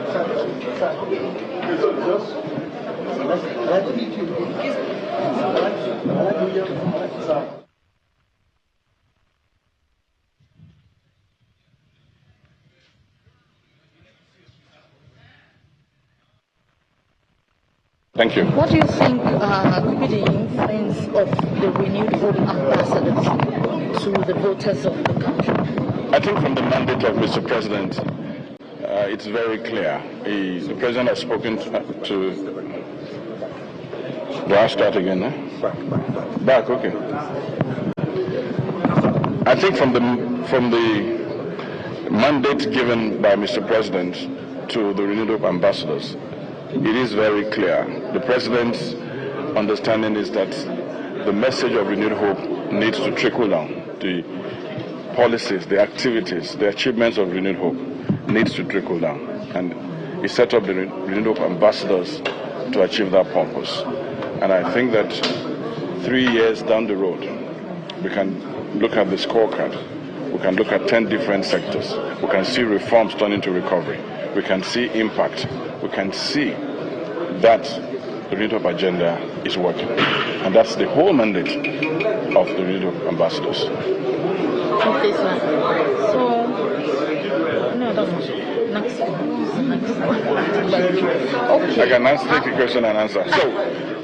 Thank you. What do you think could be the influence of the renewed hope ambassadors to the voters of the country? I think from the mandate of Mr. President, it's very clear. The President has spoken to do I start again? Back, okay. I think from the mandate given by Mr. President to the renewed hope ambassadors, it is very clear. The President's understanding is that the message of renewed hope needs to trickle down. The policies, the activities, the achievements of renewed hope needs to trickle down. And he set up the renewed hope ambassadors to achieve that purpose. And I think that 3 years down the road, we can look at the scorecard. We can look at 10 different sectors. We can see reforms turn into recovery. We can see impact. We can see that the renewed hope agenda is working. And that's the whole mandate of the renewed hope ambassadors. Okay, sir. So, no, that's next. Okay. I can take a question and answer. So,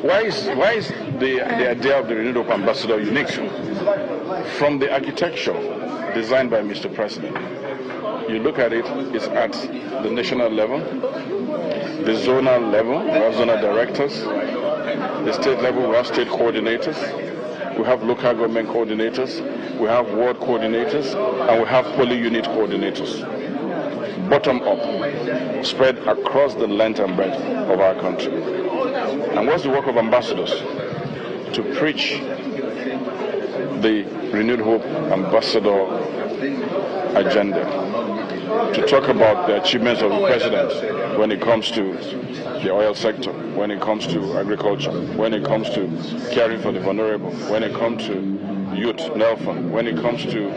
why is the idea of the renewed hope ambassador unique? From the architecture designed by Mr. President, you look at it, it's at the national level, the zonal level, we have zonal directors, the state level, we have state coordinators, we have local government coordinators, we have ward coordinators, and we have poly unit coordinators. Bottom up, spread across the length and breadth of our country. And what's the work of ambassadors? To preach the renewed hope ambassador agenda, to talk about the achievements of the president when it comes to the oil sector, when it comes to agriculture, when it comes to caring for the vulnerable, when it comes to youth, NELFA, when it comes to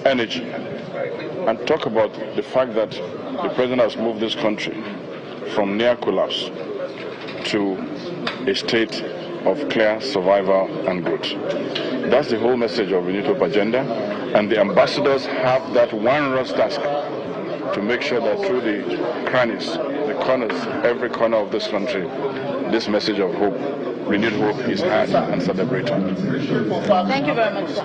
energy, and talk about the fact that the president has moved this country from near collapse to a state of clear survival and growth. That's the whole message of renewed hope agenda, and the ambassadors have that one rough task to make sure that through the crannies, the corners, every corner of this country, this message of hope, renewed hope, is heard and celebrated. Thank you very much, sir.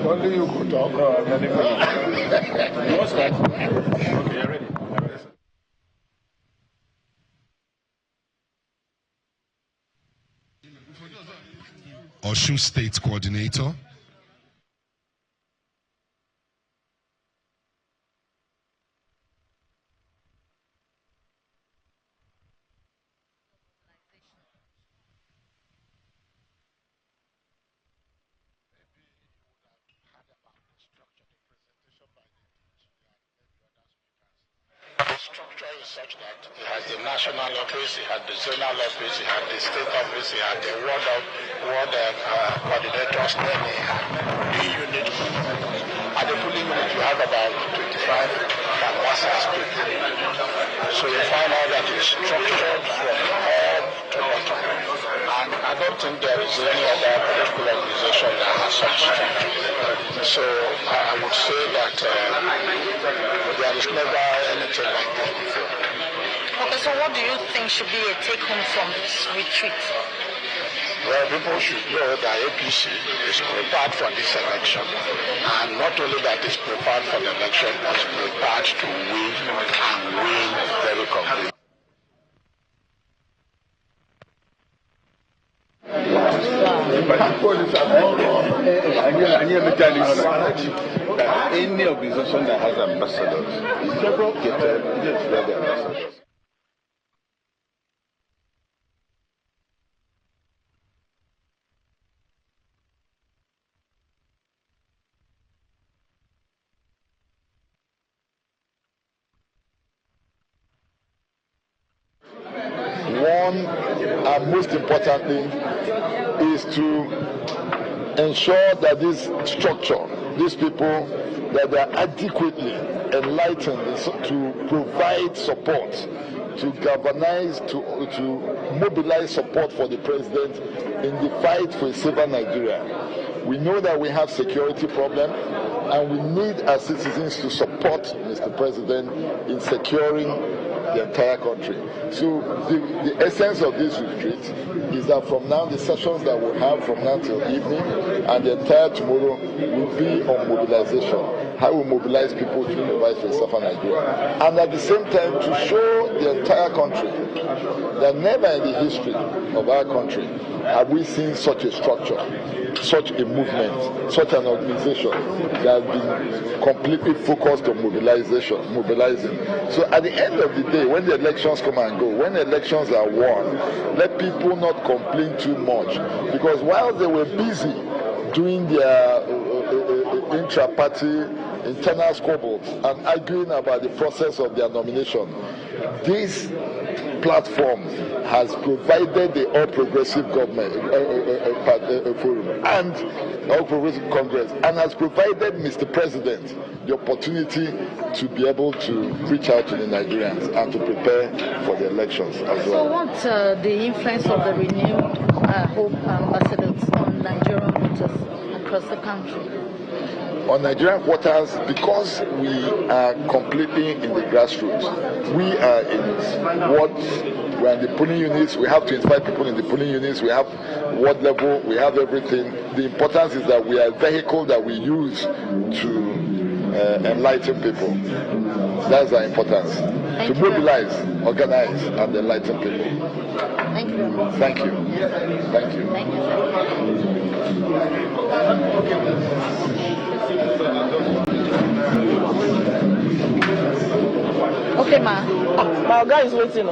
Only you could talk. Okay, you're ready. Osun State Coordinator. The structure is such that it has the national office, it has the zonal office, it has the state office, it has the ward coordinators, then it has the unit. At the polling unit, you have about 25 ambassadors. So you find out that it's structured from top to bottom. And I don't think there is any other political organization that has such structure. So I would say that there is never anything like this before. Okay, so what do you think should be a take-home from this retreat? Well, people should know that APC is prepared for this election, and not only that it's prepared for the election, it's prepared to win and win very completely. That any organization that has ambassadors is never get ambassadors. One, and most importantly, is to ensure that this structure, these people, that they are adequately enlightened to provide support, to galvanize, to mobilize support for the president in the fight for a safer Nigeria. We know that we have security problems, and we need our citizens to support Mr. President in securing the entire country. So the essence of this retreat is that from now, the sessions that we'll have from now till evening and the entire tomorrow will be on mobilization, how we mobilize people to provide for a safer Nigeria. And at the same time, to show the entire country that never in the history of our country have we seen such a structure, such a movement, such an organization that has been completely focused on mobilizing. So at the end of the day, when the elections come and go, when the elections are won, let people not complain too much, because while they were busy doing their intra-party internal squabbles and arguing about the process of their nomination, this platform has provided the All Progressive Government Forum and All Progressive Congress, and has provided Mr. President the opportunity to be able to reach out to the Nigerians and to prepare for the elections as well. So what's the influence of the renewed Hope ambassadors on Nigerian voters across the country? On Nigerian voters, because we are completely in the grassroots, we are in the polling units, we have 25 people in the polling units, we have ward level, we have everything. The importance is that we are a vehicle that we use to enlighten people. That's our importance. To mobilize, organize, and enlighten people. Thank you very much. Thank you. Thank you. Thank you. Okay, ma. My guy is waiting.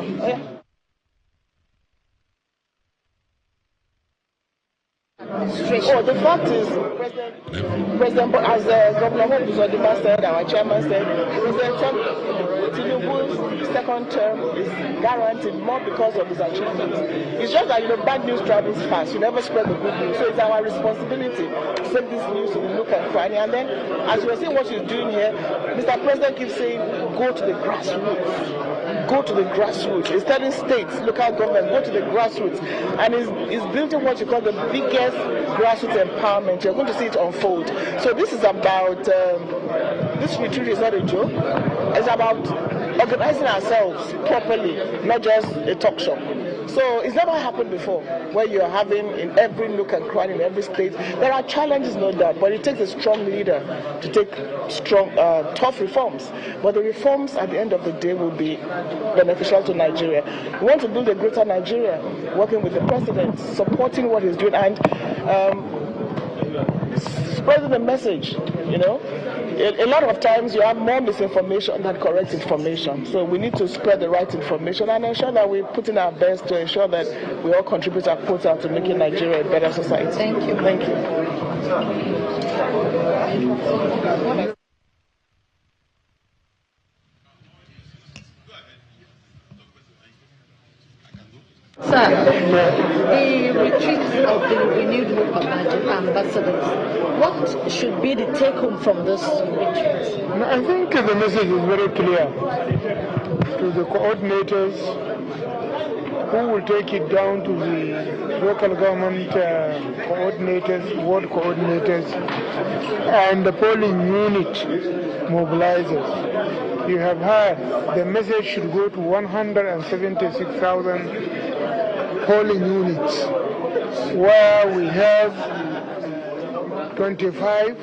Oh, the fact is, President as Governor Hope Uzodimma said, our chairman said, President Tinubu's second term is guaranteed more because of his achievements. It's just that, bad news travels fast. You never spread the good news. So it's our responsibility to send this news to the nook and cranny. And then, as you are seeing what he's doing here, Mr. President keeps saying, go to the grassroots. Go to the grassroots. He's telling states, local government, go to the grassroots. And he's building what you call the biggest grassroots empowerment. You're going to see it unfold. So this is about, this retreat is not a joke. It's about organizing ourselves properly, not just a talk show. So it's never happened before, where you're having in every nook and cranny in every state. There are challenges, no doubt, but it takes a strong leader to take strong, tough reforms. But the reforms at the end of the day will be beneficial to Nigeria. We want to build a greater Nigeria, working with the president, supporting what he's doing, and spreading the message, A lot of times you have more misinformation than correct information. So we need to spread the right information and ensure that we're putting our best to ensure that we all contribute our quota to making Nigeria a better society. Thank you. Thank you. Sir, the retreat of the renewed Hope ambassadors, what should be the take-home from this retreat? I think the message is very clear to the coordinators who will take it down to the local government coordinators, ward coordinators, and the polling unit mobilizers. You have heard the message should go to 176,000 polling units, where we have 25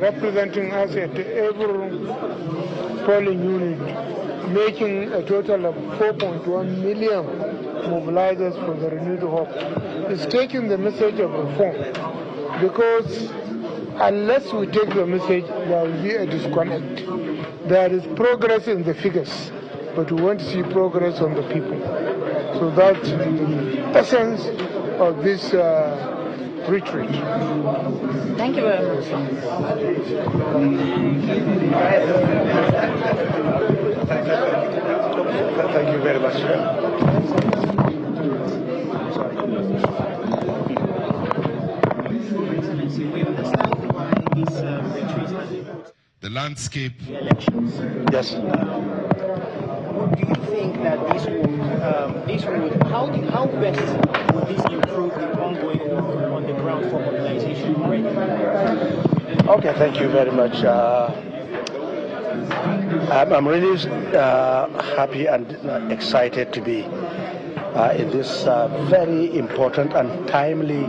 representing us at every polling unit, making a total of 4.1 million mobilizers for the renewed hope. It's taking the message of reform, because unless we take the message, there will be a disconnect. There is progress in the figures, but we want to see progress on the people. So that's the essence of this retreat. Thank you very much. Thank you. you very much. The landscape. Yes. Do you think that how best would this improve the ongoing work on the ground for mobilization already? Okay, thank you very much. I'm really happy and excited to be in this very important and timely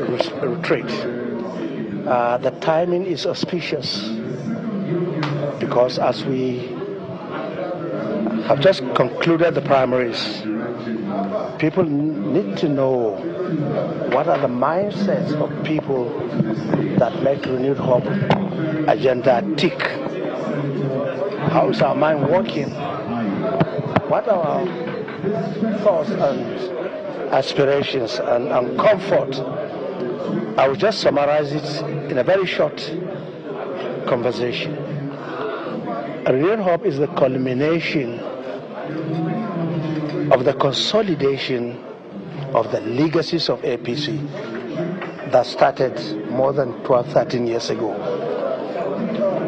retreat. The timing is auspicious because as we have just concluded the primaries, people need to know what are the mindsets of people that make Renewed Hope agenda tick. How is our mind working? What are our thoughts and aspirations and comfort? I will just summarize it in a very short conversation. Renewed Hope is the culmination of the consolidation of the legacies of APC that started more than 12, 13 years ago.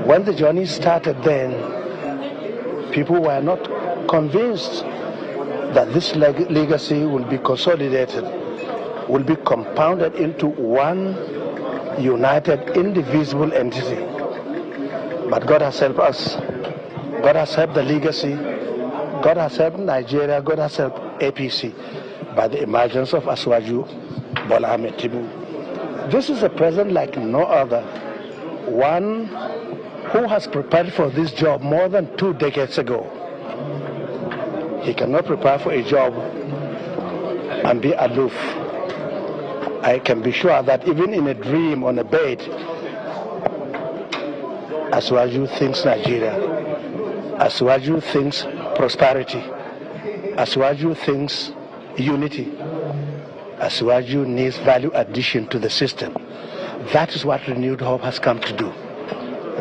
When the journey started then, people were not convinced that this legacy will be consolidated, will be compounded into one united, indivisible entity. But God has helped us. God has helped the legacy. God has helped Nigeria. God has helped APC by the emergence of Asiwaju Bola Ahmed Tinubu. This is a president like no other, one who has prepared for this job more than 2 decades ago. He cannot prepare for a job and be aloof. I can be sure that even in a dream on a bed, Asiwaju thinks Nigeria. Asiwaju thinks prosperity. Asiwaju thinks unity. Asiwaju needs value addition to the system. That is what Renewed Hope has come to do.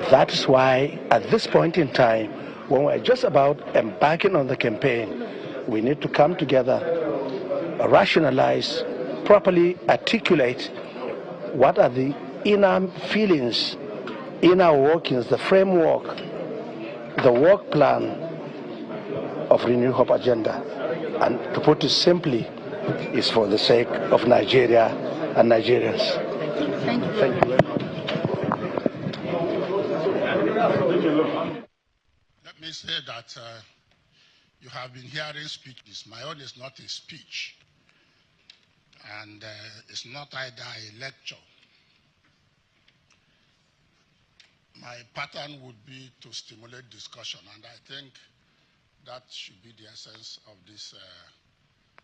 That is why at this point in time, when we're just about embarking on the campaign, we need to come together, rationalize, properly articulate what are the inner feelings, inner workings, the framework, the work plan of Renewed Hope agenda. And to put it simply, is for the sake of Nigeria and Nigerians. Thank you. Thank you. Let me say that you have been hearing speeches. My own is not a speech, and it's not either a lecture. My pattern would be to stimulate discussion, and I think that should be the essence of this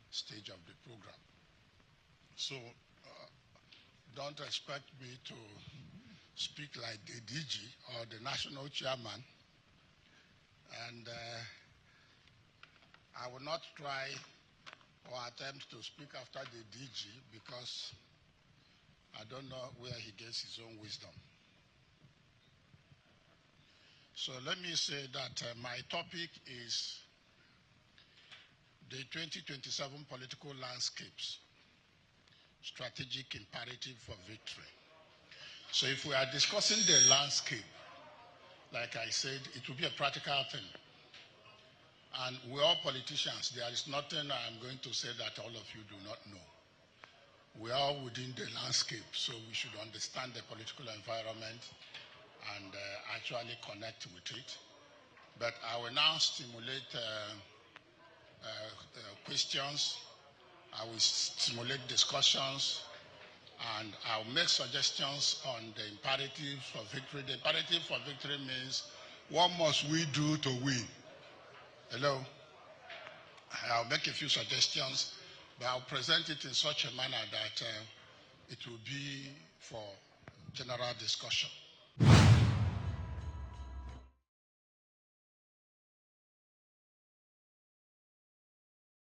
stage of the program. So don't expect me to speak like the DG or the national chairman, and I will not try or attempt to speak after the DG because I don't know where he gets his own wisdom. So let me say that my topic is the 2027 political landscapes, strategic imperative for victory. So if we are discussing the landscape, like I said, it will be a practical thing. And we're all politicians. There is nothing I'm going to say that all of you do not know. We are all within the landscape, so we should understand the political environment and actually connect with it. But I will now stimulate questions. I will stimulate discussions, and I'll make suggestions on the imperative for victory. The imperative for victory means what must we do to win? Hello? I'll make a few suggestions, but I'll present it in such a manner that it will be for general discussion.